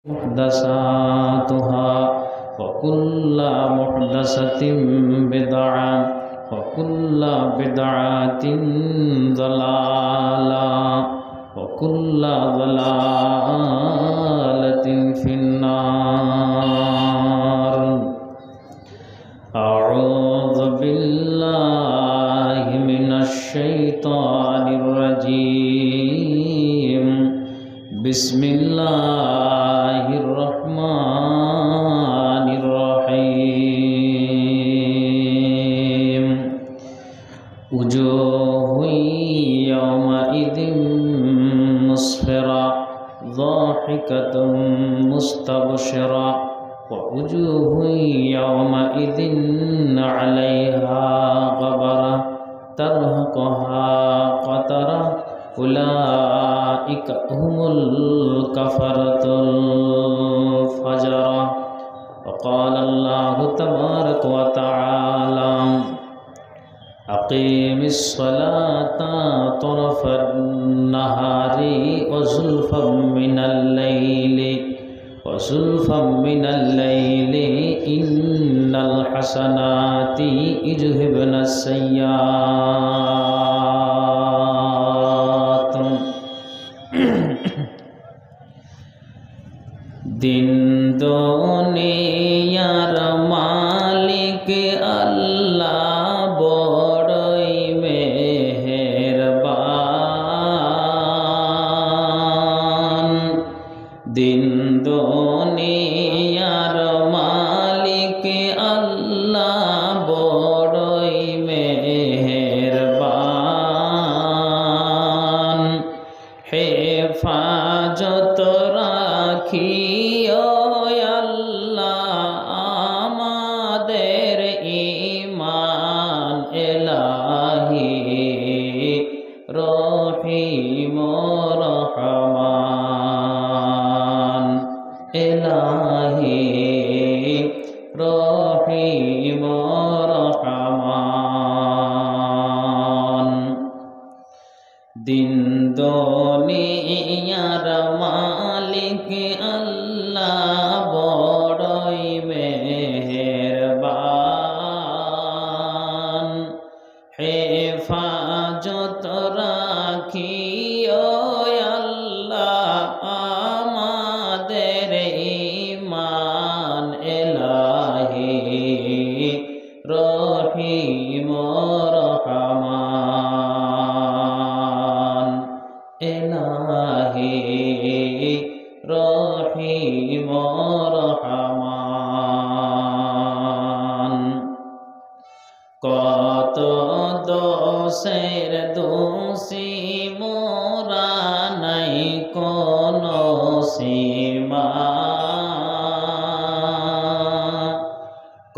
محدثاتها وكل محدثة بدعة وكل بدعة ضلالة وكل ضلالة في النار. أعوذ بالله من الشيطان الرجيم. بسم الله الرحمن الرحيم. وجوه يومئذ مسفرة ضاحكة مستبشرة ووجوه يومئذ عليها غبرة ترهقها قترة أولئك هم الكفرة الفجرة. وقال الله تبارك وتعالى: أقيم الصلاة طرف النهار وزلفا من الليل إن الحسنات يذهبن السيئات. दिन दुनियार मालिक अल्लाह बड़ई मेहरबान। दिन दुनियार मालिक अल्लाह बड़ई मेहरबान। हेफाजत রাখিও আল্লাহ আমাদের ঈমান ইলাহি রহিম রহমান ইলাহি রহিম রহমান। দিন দুনিয়ার মালিক আল্লাহ বড়ই মেহেরবান। হেফাজত রাখিও আল্লাহ আমাদের ঈমান ইলাহি রহিম রহমান ইলাহি রহিম রহমান। কত দোষের দোষী মোরা নাই কোনো সীমা।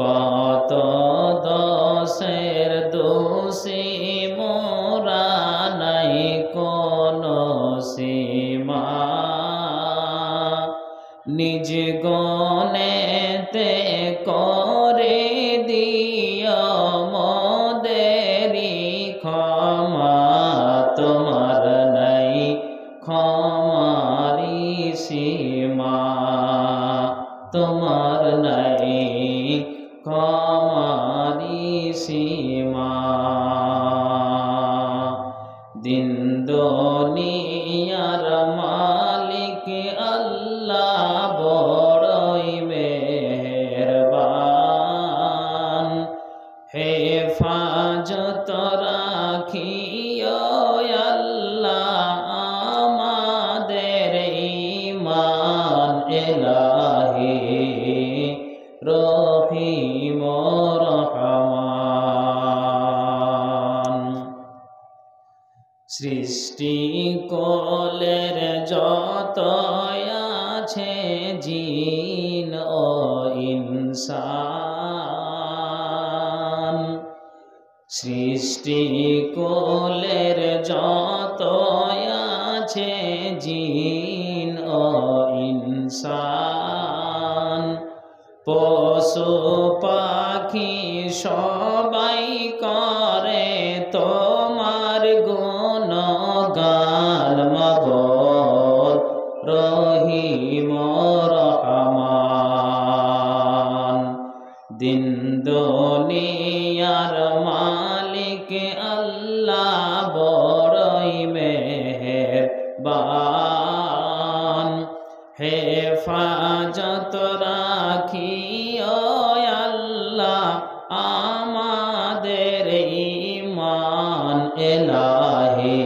কত দোষের দোষী মোরা নাই কোনো সীমা। নিজ গনেতে করে দিও মোদেরি ক্ষমা। তোমার নাই ক্ষমারি সীমা। তোমার নাই ক্ষমারি সীমা। দিন দুনিয়ার মালিক আল্লাহ বড়ই মেহেরবান। হেফাজত রাখিও আল্লাহ আমাদের ঈমান ইলাহি রহিম রহমান। সৃষ্টি কোলের যত আছে জিন ও ইনসান। সৃষ্টি কোলের যত আছে জিন ও ইনসান। পশু পাখি সবাই করে তোমার গুণগান মগর রহিম হেফাজত রাখিও আল্লাহ আমাদের ঈমান ইলাহি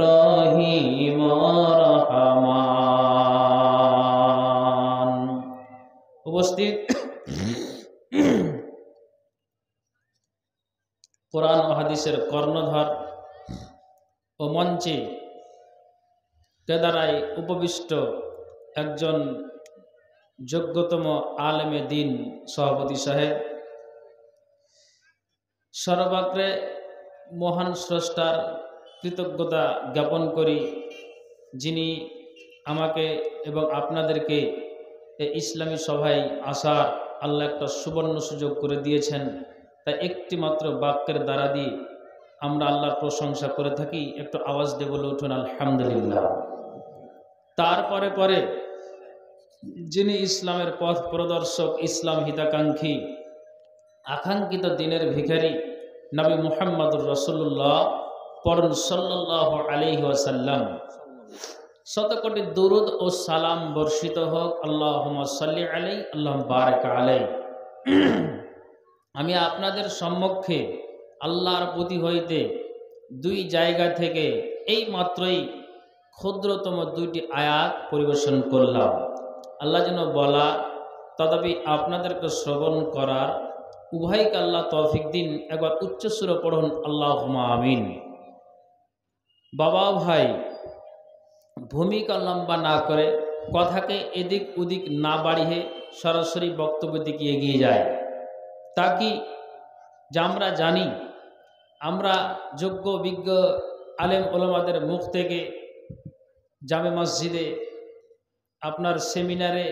রহিম রহমান। উপস্থিত কোরআন ও হাদিসের কর্ণধার ও মঞ্চে তেদারায় উপবিষ্ট একজন যোগ্যতম আলেমে দিন সভাপতি সাহেব, সর্বাগ্রে মহান স্রষ্টার কৃতজ্ঞতা জ্ঞাপন করি, যিনি আমাকে এবং আপনাদেরকে এই ইসলামী সভায় আসার আল্লাহ একটা সুবর্ণ সুযোগ করে দিয়েছেন। তাই একটি মাত্র বাক্যের দ্বারা দিয়ে আমরা আল্লাহর প্রশংসা করে থাকি। একটু আওয়াজ দিয়ে বলে উঠুন আলহামদুলিল্লাহ। তারপরে পরে যিনি ইসলামের পথ প্রদর্শক, ইসলাম হিতাকাঙ্ক্ষী, আকাঙ্ক্ষিত দিনের ভিখারি নবী মুহাম্মদুর রাসূলুল্লাহ পরম সাল্লাল্লাহু আলাইহি ওয়াসাল্লাম, শতকোটি দুরুদ ও সালাম বর্ষিত হোক। আল্লাহুম্মা সাল্লি আলাইহি আল্লাহুম্মা বারিক আলাইহি। আমি আপনাদের সম্মুখে আল্লাহর প্রতি হইতে দুই জায়গা থেকে এই মাত্রই ক্ষুদ্রতম দুইটি আয়াত পরিবেশন করলাম। আল্লাহ যেন বলা তথাপি আপনাদেরকে শ্রবণ করার উভয়কে আল্লাহ তৌফিক দিন। একবার উচ্চস্বরে পড়ুন আল্লাহুম্মা আমিন। বাবা ভাই, ভূমিকা লম্বা না করে কথাকে এদিক ওদিক না বাড়িয়ে সরাসরি বক্তব্যের দিকে এগিয়ে যায়। তা কি যা আমরা জানি, আমরা যোগ্য বিজ্ঞ আলেম ওলামাদের মুখ থেকে জামে মসজিদে, আপনার সেমিনারে,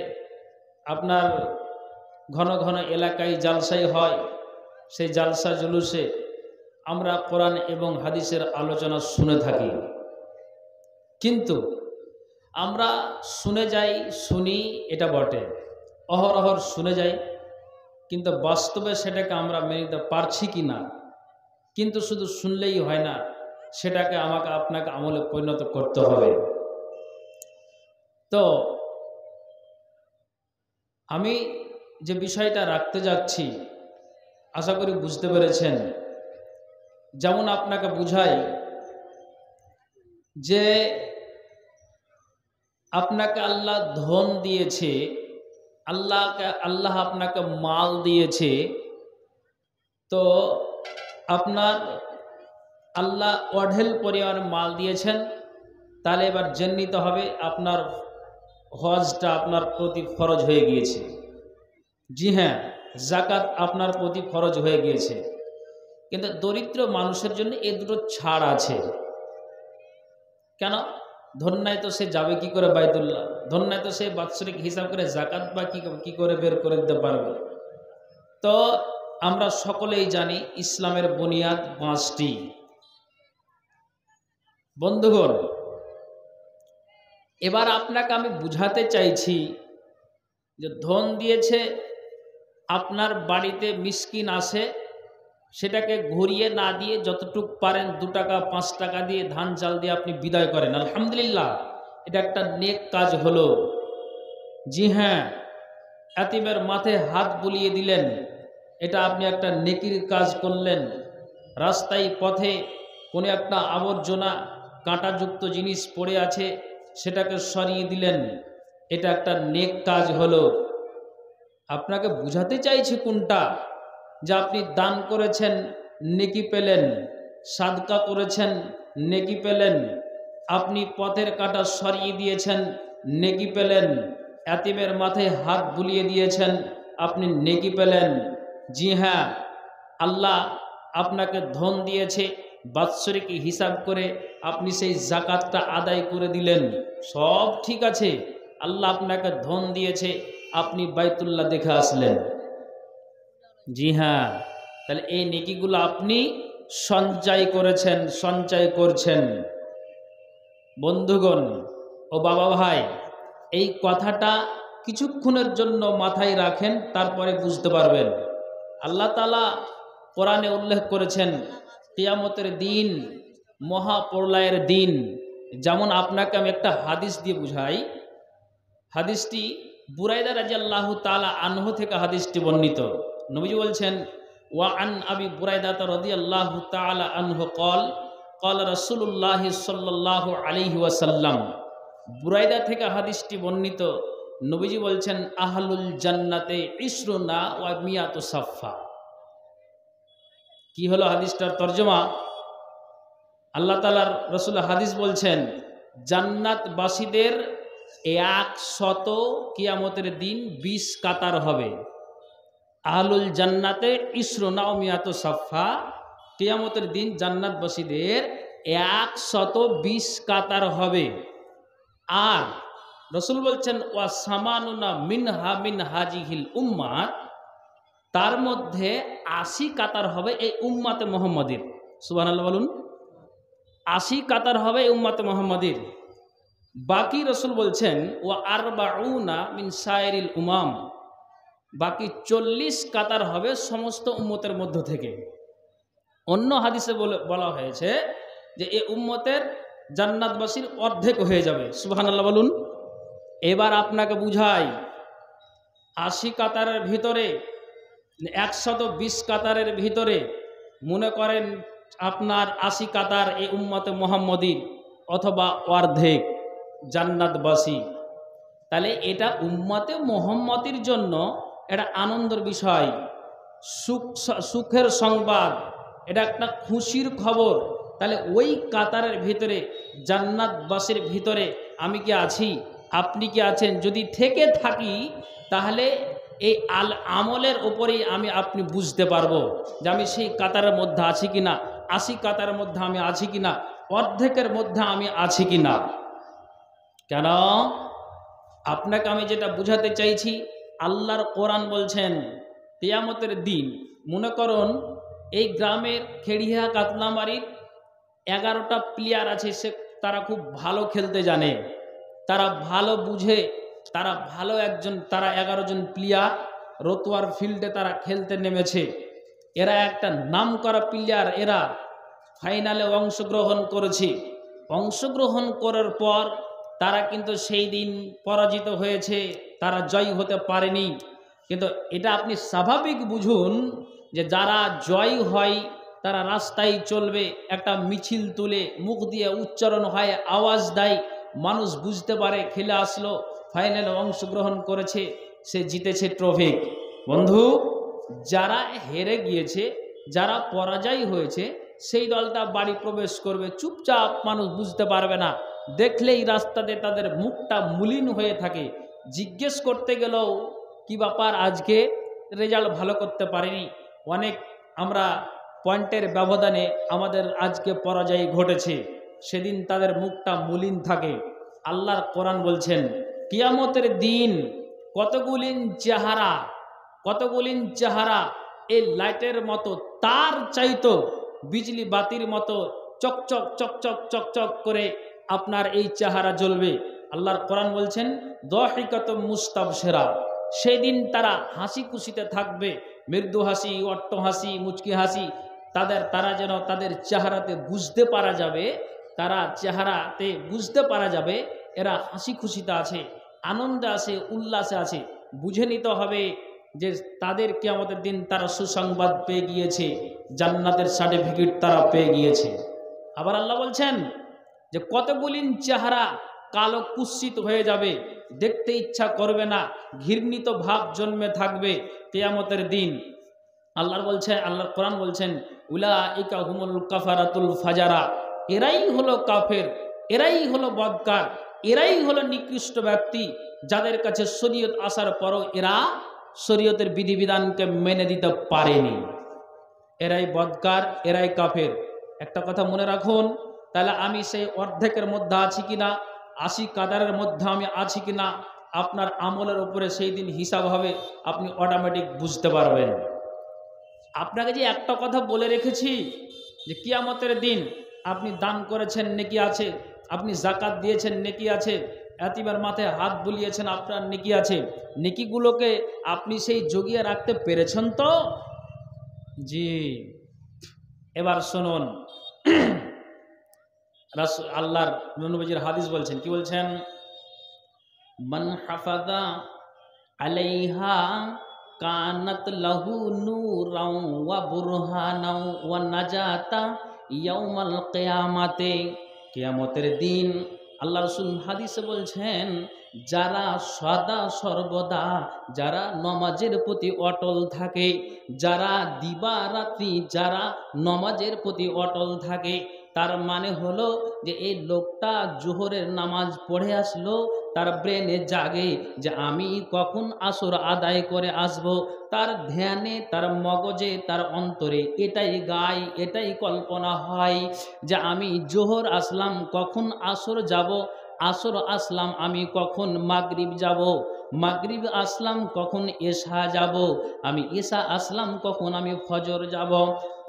আপনার ঘন ঘন এলাকায় জালসাই হয়, সেই জালসা জুলুসে আমরা কোরআন এবং হাদিসের আলোচনা শুনে থাকি। কিন্তু আমরা শুনে যাই, শুনি এটা বটে, অহরহর শুনে যাই, কিন্তু বাস্তবে সেটাকে আমরা মেনে নিতে পারছি কি না। কিন্তু শুধু শুনলেই হয় না, সেটাকে আমাকে আপনাকে আমলে পরিণত করতে হবে। তো আমি যে বিষয়টা রাখতে যাচ্ছি আশা করি বুঝতে পেরেছেন। যেমন আপনাকে বুঝাই যে আপনাকে আল্লাহ ধন দিয়েছে, আল্লাহ আপনাকে মাল দিয়েছে, তো আপনার আল্লাহ অঢেল পরিমাণ মাল দিয়েছেন, তাহলে এবার জেনে নিতে হবে আপনার হজটা আপনার প্রতি ফরজ হয়ে গিয়েছে। জি হ্যাঁ, জাকাত আপনার প্রতি ফরজ হয়ে গিয়েছে। কিন্তু দরিদ্র মানুষের জন্য এ দুটো ছাড় আছে। কেন? ধন্যায় তো সে যাবে কি করে বাইতুল্লাহ, ধন্যায় তো সে বাৎসরিক হিসাব করে জাকাত বা কি করে বের করে দিতে পারবে। তো আমরা সকলেই জানি ইসলামের বুনিয়াদ 5টি। বন্ধুগণ, এবার আপনাকে আমি বুঝাতে চাইছি যে ধন দিয়েছে, আপনার বাড়িতে মিসকিন আসে, সেটাকে ঘুরিয়ে না দিয়ে যতটুক পারেন 2 টাকা 5 টাকা দিয়ে ধান চাল দিয়ে আপনি বিদায় করেন, আলহামদুলিল্লাহ, এটা একটা নেক কাজ হলো। জি হ্যাঁ, এতিমের মাথায় হাত বুলিয়ে দিলেন, এটা আপনি একটা নেকির কাজ করলেন। রাস্তায় পথে কোনো একটা আবর্জনা কাঁটাযুক্ত জিনিস পড়ে আছে, সেটাকে সরিয়ে দিলেন, এটা একটা নেক কাজ হলো। আপনাকে বুঝাতে চাইছি কোনটা, যে আপনি দান করেছেন নেকি পেলেন, সাদকা করেছেন নেকি পেলেন, আপনি পথের কাঁটা সরিয়ে দিয়েছেন নেকি পেলেন, এতিমের মাথায় হাত বুলিয়ে দিয়েছেন আপনি নেকি পেলেন। জি হ্যাঁ, আল্লাহ আপনাকে ধন দিয়েছে, বাৎসরিক হিসাব করে আপনি সেই জাকাতটা আদায় করে দিলেন, সব ঠিক আছে। আল্লাহ আপনাকে ধন দিয়েছে, আপনি বাইতুল্লাহ দেখে আসলেন। জি হ্যাঁ, তাহলে এই নেকিগুলো আপনি সঞ্চয় করেছেন, সঞ্চয় করছেন। বন্ধুগণ ও বাবা ভাই, এই কথাটা কিছুক্ষণের জন্য মাথায় রাখেন, তারপরে বুঝতে পারবেন। আল্লাহ তাআলা কোরআনে উল্লেখ করেছেন কিয়ামতের দিন, মহাপ্রলয়ের দিন। যেমন আপনাকে আমি একটা হাদিস দিয়ে বুঝাই, হাদিসটি বুরাইদা রাদিয়াল্লাহু তাআলা আনহু থেকে হাদিসটি বর্ণিত। নবীজি বলছেন, ওয়া আন আবি বুরাইদা রাদিয়াল্লাহু তাআলা আনহু ক্বাল ক্বালা রাসূলুল্লাহ সাল্লাল্লাহু আলাইহি ওয়াসাল্লাম। বুরাইদা থেকে হাদিসটি বর্ণিত। নবীজি বলছেন, আহলুল জান্নাতে ইসরুনা ওয়া মিয়াতু সাফা। কি হলো হাদিসটার তর্জমা? আল্লাহ তাআলার রাসূল হাদিস বলছেন, জান্নাতবাসীদের 100 কিয়ামতের দিন 20 কাতার হবে। আহলুল জান্নাতে ইসরুনা ওয়া মিয়াতু সাফা, কিয়ামতের দিন জান্নাতবাসীদের 120 কাতার হবে। আর রাসূল বলছেন, ওয়া সামানুনা মিনহা মিন হাজিহিল উম্মাত, তার মধ্যে 80 কাতার হবে এই উম্মাতে মুহাম্মাদীর। সুবহানাল্লাহ বলুন। 80 কাতার হবে এই উম্মাতে মুহাম্মাদীর। বাকি রাসূল বলছেন, ওয়া আরবাউনা মিন সাইরিল উমাম, বাকি 40 কাতার হবে সমস্ত উম্মতের মধ্য থেকে। অন্য হাদিসে বলা হয়েছে যে এই উম্মতের জান্নাতবাসীর অর্ধেক হয়ে যাবে। সুবহানাল্লাহ বলুন। এবার আপনাকে বুঝাই, 80 কাতারের ভিতরে 120 কাতারের ভিতরে মনে করেন আপনার 80 কাতার এই উম্মতে মুহাম্মাদীর অথবা অর্ধেক জান্নাতবাসী, তাহলে এটা উম্মতে মুহাম্মাদীর জন্য এটা আনন্দের বিষয়, সুখের সংবাদ, এটা একটা খুশির খবর। তাহলে ওই কাতারের ভিতরে জান্নাতবাসীর ভিতরে আমি কি আছি, আপনি কি আছেন? যদি থেকে থাকি তাহলে এই আমলের উপরেই আপনি বুঝতে পারবো যে আমি সেই কাতারের মধ্যে আছি কিনা, 80 কাতারের মধ্যে আমি আছি কিনা, অর্ধেকের মধ্যে আমি আছি কিনা। কেন? আপনাকে আমি যেটা বুঝাতে চাইছি, আল্লাহর কোরআন বলছেন কিয়ামতের দিন মনে করুন এই গ্রামের খেড়িয়া কাতলামারির 11টা প্লেয়ার আছে, তারা খুব ভালো খেলতে জানে, তারা ভালো বুঝে, তারা 11 জন প্লেয়ার রতুয়ার ফিল্ডে তারা খেলতে নেমেছে। এরা একটা নামকরা প্লেয়ার, এরা ফাইনালে অংশগ্রহণ করেছে। অংশগ্রহণ করার পর তারা কিন্তু সেই দিন পরাজিত হয়েছে, তারা জয় হতে পারেনি। কিন্তু এটা আপনি স্বাভাবিক বুঝুন যে যারা জয় হয় তারা রাস্তায় চলবে, একটা মিছিল তুলে মুখ দিয়ে উচ্চারণ হয়, আওয়াজ দেয়, মানুষ বুঝতে পারে খেলে আসলো, ফাইনালে অংশগ্রহণ করেছে, সে জিতেছে ট্রফি। বন্ধু, যারা হেরে গিয়েছে, যারা পরাজয় হয়েছে, সেই দলটা বাড়ি প্রবেশ করবে চুপচাপ, মানুষ বুঝতে পারবে না, দেখলেই রাস্তাতে তাদের মুখটা মলিন হয়ে থাকে। জিজ্ঞেস করতে গেলেও কি ব্যাপার, আজকে রেজাল্ট ভালো করতে পারিনি, অনেক আমরা পয়েন্টের ব্যবধানে আমাদের আজকে পরাজয় ঘটেছে, সেদিন তাদের মুখটা মলিন থাকে। আল্লাহর কোরআন বলছেন কিয়ামতের দিন কতগুলিন চেহারা এই লাইটের মতো, তার চাইতো বিজলি বাতির মতো চকচক চকচক চকচক করে আপনার এই চেহারা জ্বলবে। আল্লাহর কোরআন বলছেন দাহিকাত মুস্তাবশিরা, সেই দিন তারা হাসি খুশিতে থাকবে, মৃদু হাসি, অট্ট হাসি, মুচকি হাসি, তারা যেন তাদের চেহারাতে বুঝতে পারা যাবে, এরা হাসি খুশিতে আছে, আনন্দে আছে, উল্লাসে আছে। বুঝে নিতে হবে যে তাদের কিয়ামতের দিন তারা সুসংবাদ পেয়ে গিয়েছে, জান্নাতের সার্টিফিকেট তারা পেয়ে গিয়েছে। আবার আল্লাহ বলছেন যে কতগুলি চেহারা কালো কুৎসিত হয়ে যাবে, দেখতে ইচ্ছা করবে না, ঘৃণিত ভাব জন্মে থাকবে কিয়ামতের দিন। আল্লাহর কোরআন বলছেন উলাইকা হুমুল কাফারাতুল ফাজারা, এরাই হলো কাফের, এরাই হলো বদকার, এরাই হলো নিকৃষ্ট ব্যক্তি, যাদের কাছে শরীয়ত আসার পরও এরা শরীয়তের বিধিবিধানকে মেনে দিতে পারেনি। এরাই বদকার, এরাই কাফের। একটা কথা মনে রাখুন, তাহলে আমি সেই অর্ধেকের মধ্যে আছি কিনা, 80 কাতারের মধ্যে আমি আছি কিনা, আপনার আমলের উপরে সেই দিন হিসাব হবে, আপনি অটোমেটিক বুঝতে পারবেন। আপনাকে যে একটা কথা বলে রেখেছি যে কিয়ামতের দিন আপনি দান করেছেন নেকি আছে, আপনি যাকাত দিয়েছেন নেকি আছে, এতিমের মাথায় হাত বুলিয়েছেন আপনার নেকি আছে, নেকিগুলোকে আপনি সেই জগিয়ে রাখতে পেরেছেন তো? জি। এবার শুনুন, আল্লাহর নবীজির হাদিস বলছেন, কি বলছেন? মান হাফাযা আলাইহা কানাত লাহু নূরাও ওয়া বুরহানাও ওয়া নাজাতা ইয়াউমাল কিয়ামাতে। কিয়ামতের দিন আল্লাহ রাসূল হাদিসে বলছেন, যারা সদা সর্বদা যারা নমাজের প্রতি অটল থাকে, যারা দিবারাত্রি যারা নমাজের প্রতি অটল থাকে, তার মানে হলো যে এই লোকটা জোহরের নামাজ পড়ে আসলো, তার ব্রেনে জাগে যে আমি কখন আসর আদায় করে আসব, তার ধ্যানে তার মগজে তার অন্তরে এটাই গায়, এটাই কল্পনা হয় যে আমি জোহর আসলাম কখন আসর যাব, আসর আসলাম আমি কখন মাগরিব যাব, মাগরিব আসলাম কখন এশা যাব, আমি এশা আসলাম কখন আমি ফজর যাব।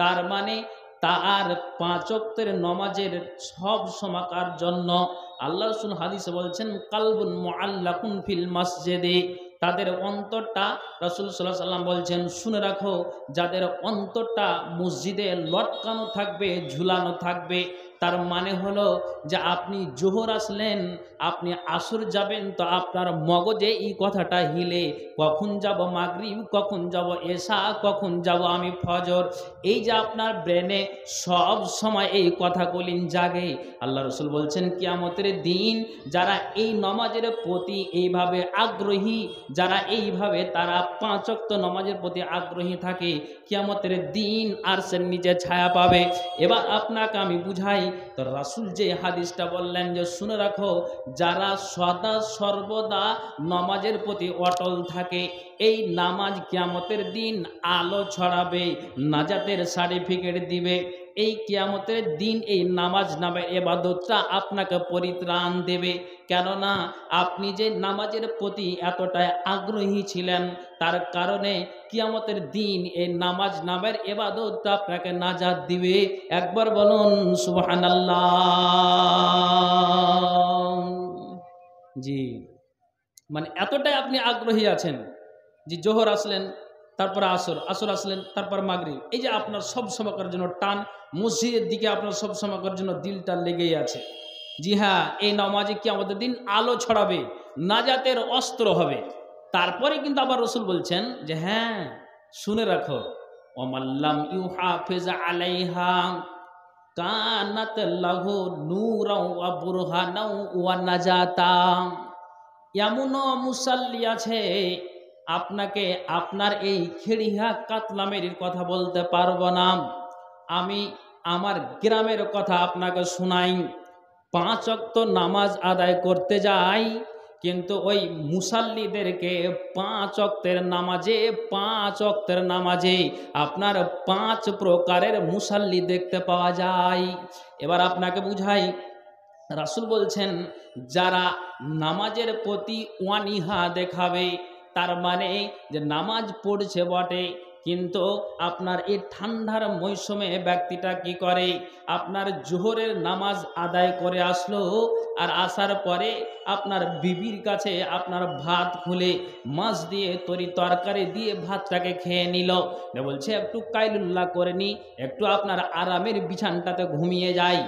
তার মানে তার ৫ ওয়াক্তের নমাজের সব সময়কার জন্য আল্লাহ রাসূল হাদিসে বলছেন কালবুন মুআল্লাকুন ফিল মসজিদে, তাদের অন্তরটা রাসূল সাল্লাল্লাহু আলাইহি ওয়াসাল্লাম বলছেন শুনে রাখো, যাদের অন্তরটা মসজিদে লটকানো থাকবে, ঝুলানো থাকবে। তার মানে হলো যে আপনি জোহর আসলেন, আপনি আসর যাবেন, তো আপনার মগজে এই কথাটা হিলে কখন যাব মাগরিব, কখন যাব এশা, কখন যাব আমি ফজর। এই যে আপনার ব্রেনে সব সময় এই কথাগুলি জাগে। আল্লাহ রাসূল বলছেন কিয়ামতের দিন যারা এই নমাজের প্রতি এইভাবে আগ্রহী, যারা এইভাবে তারা ৫ ওয়াক্ত নমাজের প্রতি আগ্রহী থাকে, কিয়ামতের দিন আরশের নিচে ছায়া পাবে। এবার আপনাকে আমি বুঝাই, তো রাসূল যে হাদিসটা বললেন যে শুনে রাখো, যারা সদা সর্বদা নমাজের প্রতি অটল থাকে, এই নামাজ কিয়ামতের দিন আলো ছড়াবে, নাজাতের সার্টিফিকেট দিবে। এই কিয়ামতের দিন এই নামাজ নামে ইবাদতটা আপনাকে পরিত্রাণ দেবে। কেননা আপনি যে নামাজের প্রতি এতটাই আগ্রহী ছিলেন, তার কারণে কিয়ামতের দিন এই নামাজ নামের ইবাদতটা আপনাকে নাজাত দিবে। একবার বলুন সুবহানাল্লাহ। জি, মানে এতটাই আপনি আগ্রহী আছেন যে জোহর আসলেন, তারপর আসর, আসর আসলেন, তারপর মাগরিব, এই যে আপনার সব সময়কার জন্য টান, মসজিদের দিকে আপনার সব সময়কার জন্য দিলটা লেগেই আছে। জি হ্যাঁ, এই নামাজে কিয়ামতের দিন আলো ছড়াবে, নাজাতের অস্ত্র হবে। তারপরে কিন্তু আবার রাসূল বলছেন যে হ্যাঁ শুনে রাখো, ওয়ামাল্লাম ইউহাফিজ আলাইহা কানাত লাহু নূরাও ওয়া বুরহানাও ওয়া নাজাতা। এমনও মুসাল্লি আছে, আপনাকে আপনার এই খেড়িহা কাতলামের কথা বলতে পারবো না, আমি আমার গ্রামের কথা আপনাকে শোনাই। ৫ ওয়াক্ত নামাজ আদায় করতে যাই, কিন্তু ওই মুসাল্লিদেরকে ৫ ওয়াক্তের নামাজে আপনার ৫ প্রকারের মুসাল্লি দেখতে পাওয়া যায়। এবার আপনাকে বুঝাই, রাসূল বলছেন যারা নামাজের প্রতি ওয়ানিহা দেখাবে, তার মানে যে নামাজ পড়ছে বটে, কিন্তু আপনার এই ঠান্ডার মৌসুমে ব্যক্তিটা কি করে, আপনার জোহরের নামাজ আদায় করে আসলো, আর আসার পরে আপনার বিবির কাছে আপনার ভাত খুলে মাছ দিয়ে তরি তরকারি দিয়ে ভাতটাকে খেয়ে নিল, বলছে একটু কাইলুল্লাহ করে নি, একটু আপনার আরামের বিছানটাতে ঘুমিয়ে যাই।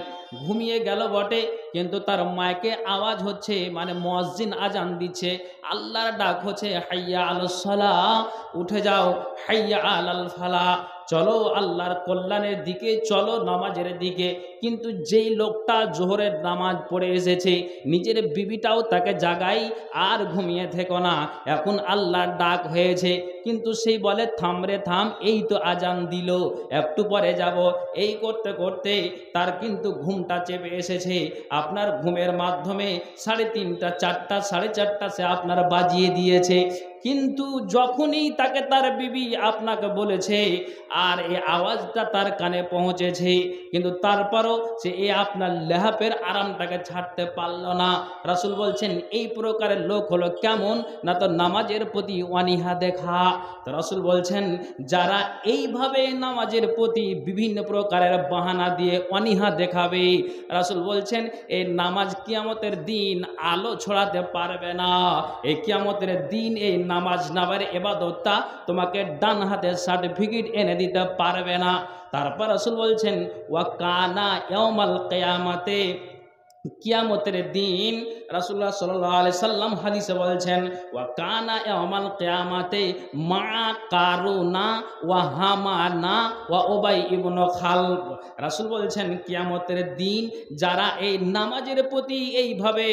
ঘুমিয়ে গেল বটে, কিন্তু তার মাইকে আওয়াজ হচ্ছে, মানে মুয়াজ্জিন আজান দিচ্ছে, আল্লাহর ডাক হচ্ছে হাইয়া আলাস সালাহ, উঠে যাও, হাইয়া আলাল ফালাহ, চলো আল্লাহর কল্যাণের দিকে, চলো নামাজের দিকে। কিন্তু যেই লোকটা জোহরের নামাজ পড়ে এসেছে, নিজের বিবিটাও তাকে জাগাই আর ঘুমিয়ে থেকো না, এখন আল্লাহর ডাক হয়েছে, কিন্তু সেই বলে থাম রে থাম, এই তো আজান দিল, একটু পরে যাব। এই করতে করতে তার কিন্তু ঘুমটা চেপে এসেছে। আপনার ঘুমের মাধ্যমে 3:30 4টা 4:30 সে আপনার বাজিয়ে দিয়েছে। কিন্তু যখনই তাকে তার বিবি আপনাকে বলেছে আর এই আওয়াজটা তার কানে পৌঁছেছে, কিন্তু তারপরও সে এই আপনার লেহাপের আরামটাকে ছাড়তে পারল না। রাসূল বলছেন এই প্রকারের লোক হলো কেমন না, তো নামাজের প্রতি অনীহা দেখা। তো রাসূল বলছেন যারা এইভাবে নামাজের প্রতি বিভিন্ন প্রকারের বাহানা দিয়ে অনীহা দেখাবে, রাসূল বলছেন এই নামাজ কিয়ামতের দিন আলো ছড়াতে পারবে না। এই কিয়ামতের দিন এই নামাজ নামের ইবাদতটা তোমাকে ডান হাতের সার্টিফিকেট এনে দিতে পারবে না। তারপর রাসূল বলছেন ওয়া কানা ইয়াউমাল কিয়ামাতে, কিয়ামতের দিন রাসূলুল্লাহ সাল্লাল্লাহু আলাইহি সাল্লাম হাদিসে বলছেন ওয়া কানা ইয়াউমাল কিয়ামাতে মা কারুনা ওয়া হামানা ওয়া উবাই ইবনে খালব। রাসূল বলছেন কিয়ামতের দিন যারা এই নামাজের প্রতি এইভাবে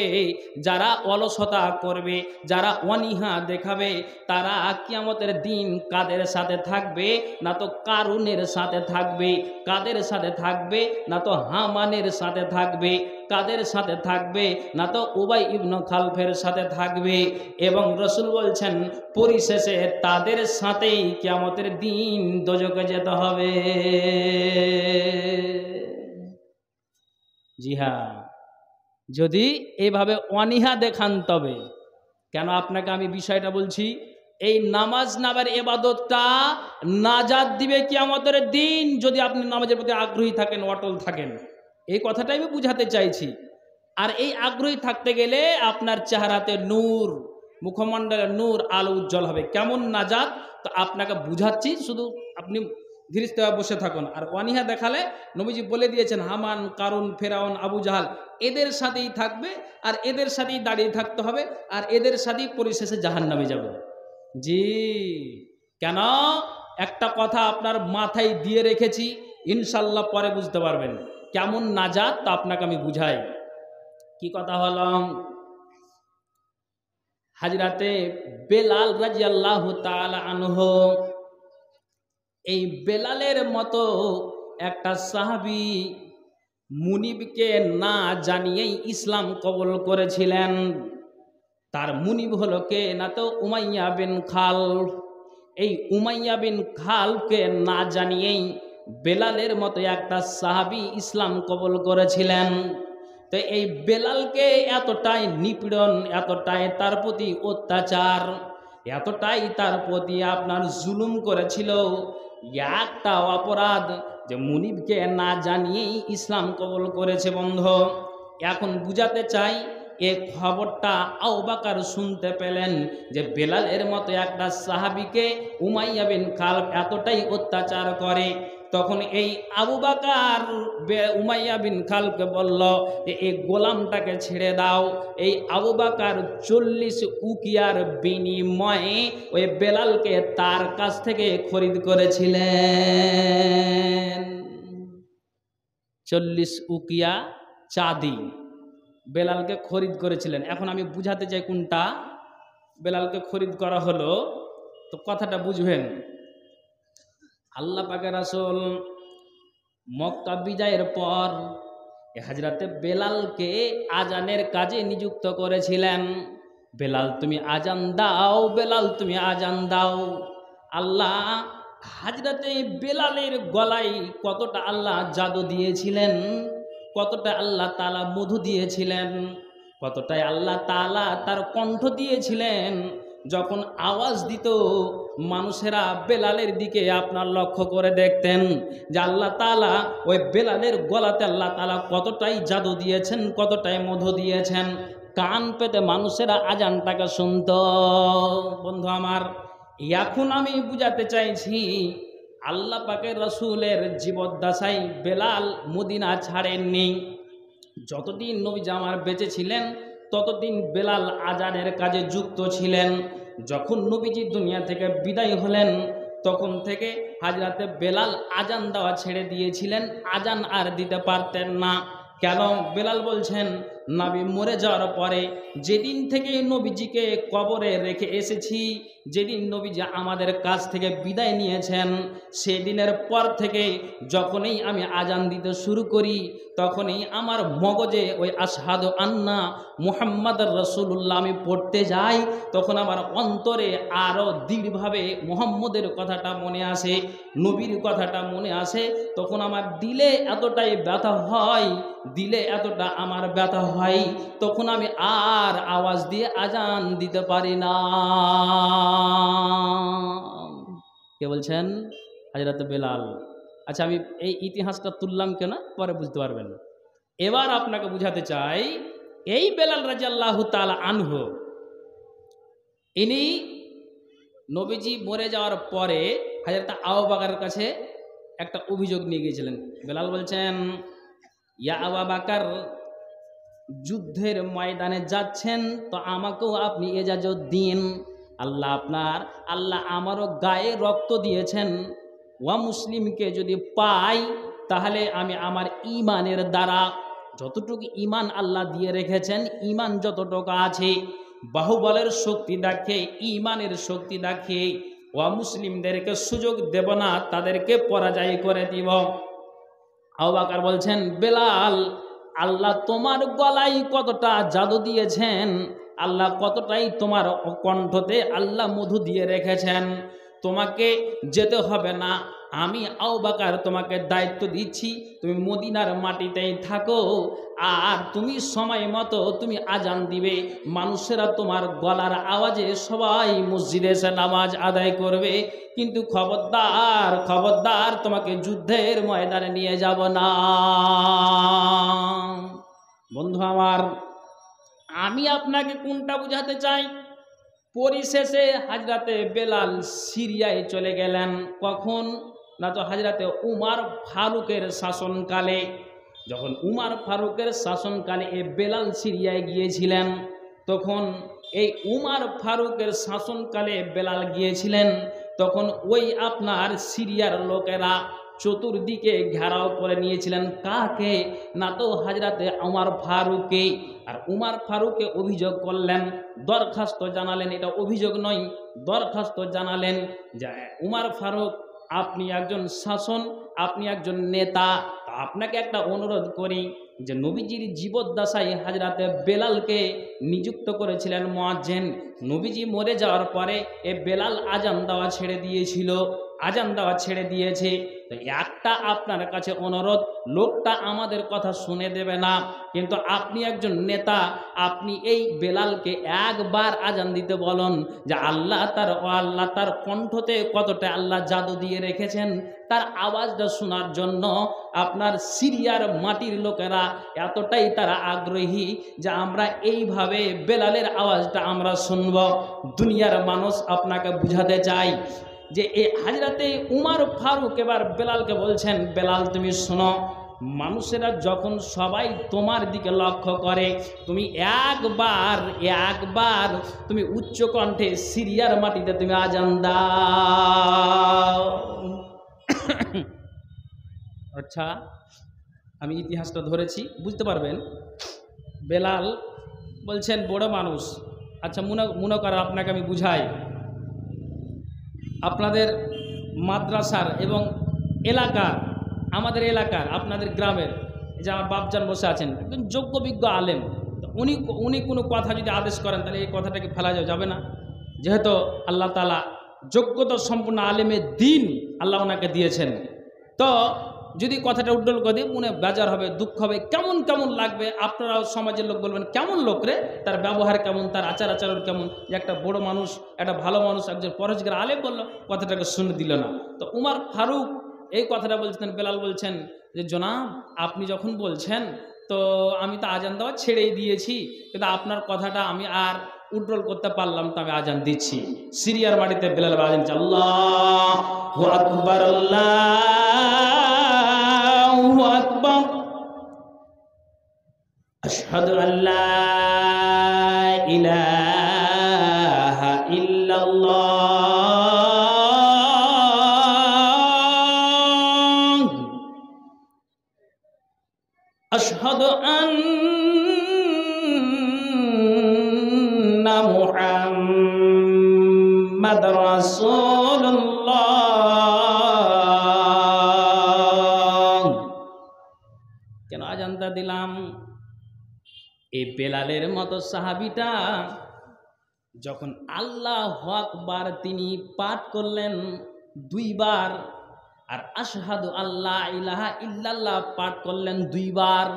যারা অলসতা করবে, যারা অনীহা দেখাবে, তারা কিয়ামতের দিন কাদের সাথে থাকবে? না তো কারুনের সাথে থাকবে। কাদের সাথে থাকবে? না তো হামানের সাথে থাকবে। কাদের সাথে থাকবে? না তো উবাই ইবনে খালফের সাথে থাকবে। এবং রাসূল বলছেন পরিশেষে তাদের সাথেই কিয়ামতের দিন দোজখে যেতে হবে। জি হ্যাঁ, যদি এইভাবে অনীহা দেখান তবে। কেন আপনাকে আমি বিষয়টা বলছি, এই নামাজ নামের ইবাদতটা নাজাত দিবে কিয়ামতের দিন যদি আপনি নামাজের প্রতি আগ্রহী থাকেন, অটল থাকেন। এই কথাটাই আমি বুঝাতে চাইছি। আর এই আগ্রহী থাকতে গেলে আপনার চেহারাতে নূর, মুখমণ্ডলে নূর, আলো উজ্জ্বল হবে। কেমন নাজাত তো আপনাকে বুঝাচ্ছি, শুধু আপনি ধীরস্থিরভাবে বসে থাকুন। আর অনীহা দেখালে নবীজি বলে দিয়েছেন হামান, কারুন, ফেরাউন, আবু জাহাল এদের সাথেই থাকবে, আর এদের সাথেই দাঁড়িয়ে থাকতে হবে, আর এদের সাথেই পরিশেষে জাহান্নামে যাবে। জি, কেন? একটা কথা আপনার মাথায় দিয়ে রেখেছি, ইনশাল্লাহ পরে বুঝতে পারবেন কেমন নাজাত, তা আপনাকে আমি বুঝাই। কি কথা হলো? হাজরাতে বেলাল রাদিয়াল্লাহু তাআলা আনহু, এই বেলালের মতো একটা সাহাবী মুনিবকে না জানিয়েই ইসলাম কবুল করেছিলেন। তার মুনিব হলো কে? না তো উমাইয়া বিন খালফ। এই উমাইয়া বিন খালফকে না জানিয়েই বেলালের মতো একটা সাহাবী ইসলাম কবুল করেছিলেন। তো এই বেলালকে এতটাই নিপীড়ন, এতটাই তার প্রতি অত্যাচার, এতটাই তার প্রতি আপনার জুলুম করেছিল, একটা অপরাধ যে মুনিবকে না জানিয়েই ইসলাম কবুল করেছে। বন্ধু, এখন বুঝাতে চাই, এ খবরটা আবু বকর শুনতে পেলেন যে বেলালের মতো একটা সাহাবীকে উমাইয়া বিন খালফ এতটাই অত্যাচার করে। তখন এই আবু বকর উমাইয়া বিন খালফকে বলল যে এই গোলামটাকে ছেড়ে দাও। এই আবু বকর 40 উকিয়ার বিনিময়ে ওই বেলালকে তার কাছ থেকে খরিদ করেছিলেন। 40 উকিয়া চাঁদি বেলালকে খরিদ করেছিলেন। এখন আমি বুঝাতে চাই কোনটা বেলালকে খরিদ করা হলো, তো কথাটা বুঝবেন। আল্লাহ পাকের রাসূল মক্কা বিজয়ের পর হযরতে বেলালকে আজানের কাজে নিযুক্ত করেছিলেন। বেলাল তুমি আজান দাও, বেলাল তুমি আজান দাও। আল্লাহ হযরতে বেলালের গলায় কতটা আল্লাহ জাদু দিয়েছিলেন, কতটা আল্লাহ তাআলা মধু দিয়েছিলেন, কতটাই আল্লাহ তাআলা তার কণ্ঠ দিয়েছিলেন। যখন আওয়াজ দিত মানুষেরা বেলালের দিকে আপনার লক্ষ্য করে দেখতেন যে আল্লাহ তাআলা ওই বেলালের গলাতে আল্লাহ তাআলা কতটাই জাদু দিয়েছেন, কতটাই মধু দিয়েছেন। কান পেতে মানুষেরা আজানটাকে শুনত। বন্ধু আমার, এখন আমি বুঝাতে চাইছি আল্লাহ পাকের রাসূলের জীবদ্দশায় বেলাল মদিনা ছাড়েননি। যতদিন নবীজি আমার বেঁচে ছিলেন ততদিন বেলাল আজানের কাজে যুক্ত ছিলেন। যখন নবীজি দুনিয়া থেকে বিদায় হলেন তখন থেকে হযরতে বেলাল আজান দেওয়া ছেড়ে দিয়েছিলেন, আজান আর দিতে পারতেন না। কেন? বেলাল বলছেন নবী মরে যাওয়ার পরে যেদিন থেকে নবীজিকে কবরে রেখে এসেছি, যেদিন নবীজি আমাদের কাছ থেকে বিদায় নিয়েছেন, সেদিনের পর থেকে যখনই আমি আজান দিতে শুরু করি তখনই আমার মগজে ওই আশহাদু আন্না মুহাম্মাদুর রাসূলুল্লাহ আমি পড়তে যাই, তখন আমার অন্তরে আরও দৃঢ়ভাবে মুহাম্মদের কথাটা মনে আসে, নবীর কথাটা মনে আসে। তখন আমার দিলে এতটাই ব্যথা হয়, দিলে এতটা আমার ব্যথা হয়, তখন আমি আর আওয়াজ দিয়ে আজান দিতে পারি না। কে বলছেন? হযরত বেলাল। আচ্ছা, আমি এই ইতিহাসটা তুললাম কেন, পরে বুঝতে পারবেন। এবার আপনাকে বুঝাতে চাই, এই বেলাল রাদিয়াল্লাহু তাআলা আনহু, ইনি নবীজি মরে যাওয়ার পরে হযরত আবু বকরের কাছে একটা অভিযোগ নিয়ে গিয়েছিলেন। বেলাল বলছেন, ইয়া আবু বকর, যুদ্ধের ময়দানে যাচ্ছেন, তো আমাকেও আপনি এজাজত দিন। আল্লাহ আমারও গায়ে রক্ত দিয়েছেন, ওয়া মুসলিমকে যদি পাই তাহলে আমি আমার ঈমানের দ্বারা যতটুকু ঈমান আল্লাহ দিয়ে রেখেছেন, ঈমান যতটুকু আছে, বাহুবলের শক্তি দেখে, ঈমানের শক্তি দেখে ওয়া মুসলিমদেরকে সুযোগ দেব না, তাদেরকে পরাজয় করে দিব। আবু বকর বলছেন, বেলাল, আল্লাহ তোমার গলায় কতটা জাদু দিয়েছেন, আল্লাহ কতটাই তোমার কণ্ঠতে আল্লাহ মধু দিয়ে রেখেছেন, তোমাকে যেতে হবে না। আমি আবু বকর তোমাকে দায়িত্ব দিচ্ছি, তুমি মদিনার মাটিতেই থাকো, আর তুমি সময় মতো তুমি আজান দিবে, মানুষেরা তোমার গলার আওয়াজে সবাই মসজিদে এসে নামাজ আদায় করবে, কিন্তু খবরদার খবরদার তোমাকে যুদ্ধের ময়দানে নিয়ে যাব না। বন্ধু আমার, আমি আপনাকে কোনটা বুঝাতে চাই? পরিশেষে হযরতে বেলাল সিরিয়ায় চলে গেলেন। কখন? না তো হযরতে উমর ফারুকের শাসনকালে। যখন উমর ফারুকের শাসনকালে এই বেলাল সিরিয়ায় গিয়েছিলেন, তখন এই উমর ফারুকের শাসনকালে বেলাল গিয়েছিলেন, তখন ওই আপনার সিরিয়ার লোকেরা চতুর্দিকে ঘেরাও করে নিয়েছিলেন। কাকে? না তো হযরতে উমর ফারুককে। আর উমর ফারুককে অভিযোগ করলেন, দরখাস্ত জানালেন, এটা অভিযোগ নয়, দরখাস্ত জানালেন যে উমর ফারুক, আপনি একজন শাসন, আপনি একজন নেতা, তা আপনাকে একটা অনুরোধ করি যে নবীজির জীবদ্দশায় হযরতে বেলালকে নিযুক্ত করেছিলেন মুয়াজ্জিন। নবীজি মরে যাওয়ার পরে এ বেলাল আজান দেওয়া ছেড়ে দিয়েছিল, আজান দেওয়া ছেড়ে দিয়েছে। তো একটা আপনার কাছে অনুরোধ, লোকটা আমাদের কথা শুনে দেবে না, কিন্তু আপনি একজন নেতা, আপনি এই বেলালকে একবার আজান দিতে বলুন যে আল্লাহ তার কণ্ঠতে কতটা আল্লাহ জাদু দিয়ে রেখেছেন, তার আওয়াজটা শোনার জন্য আপনার সিরিয়ার মাটির লোকেরা এতটাই তারা আগ্রহী যে আমরা এইভাবে বেলালের আওয়াজটা আমরা শুনব। দুনিয়ার মানুষ আপনাকে বুঝাতে চাই যে এই হযরতে উমর ফারুক এবার বেলালকে বলছেন, বেলাল তুমি শোনো, মানুষেরা যখন সবাই তোমার দিকে লক্ষ্য করে, তুমি একবার তুমি উচ্চ কণ্ঠে সিরিয়ার মাটিতে তুমি আজান দাও। আচ্ছা, আমি ইতিহাসটা ধরেছি, বুঝতে পারবেন। বেলাল বলছেন, বড় মানুষ, আচ্ছা মনে করেন আপনাকে আমি বুঝাই, আপনাদের মাদ্রাসার এবং এলাকার, আমাদের এলাকার, আপনাদের গ্রামের, যে আমার বাপজান বসে আছেন, একজন যোগ্য বিজ্ঞ আলেম, উনি কোনো কথা যদি আদেশ করেন তাহলে এই কথাটাকে ফেলা যাবে না। যেহেতু আল্লাহ তাআলা যোগ্যতা সম্পূর্ণ আলেমের দিন আল্লাহ ওনাকে দিয়েছেন, তো যদি কথাটা উড্ডল করে দিই মনে বেজার হবে, দুঃখ হবে, কেমন কেমন লাগবে। আপনারাও সমাজের লোক বলবেন, কেমন লোক রে, তার ব্যবহার কেমন, তার আচার আচরণ কেমন, যে একটা বড় মানুষ, একটা ভালো মানুষ, একজন পরহেজগার আলেম বললো, কথাটাকে শুনে দিল না। তো উমর ফারুক এই কথাটা বলছেন, বেলাল বলছেন যে জনাব, আপনি যখন বলছেন তো আমি তো আজান দেওয়া ছেড়েই দিয়েছি, কিন্তু আপনার কথাটা আমি আর উড্ডল করতে পারলাম, তো আমি আজান দিচ্ছি। সিরিয়ার মাটিতে বেলাল আজান দিচ্ছে, আল্লাহু আকবার, আল্লাহু আকবার, আশহাদু আল্লা ইলাহা ইল্লাল্লাহ, আশহাদু আন্না মুহাম্মাদুর রাসূলুল্লাহ। কেন আজানটা দিলাম? এই বেলালের মতো সাহাবীটা যখন আল্লাহু আকবার তিনি পাঠ করলেন দুইবার, আর আশহাদু আল্লা ইলাহা ইল্লাল্লাহ পাঠ করলেন দুইবার,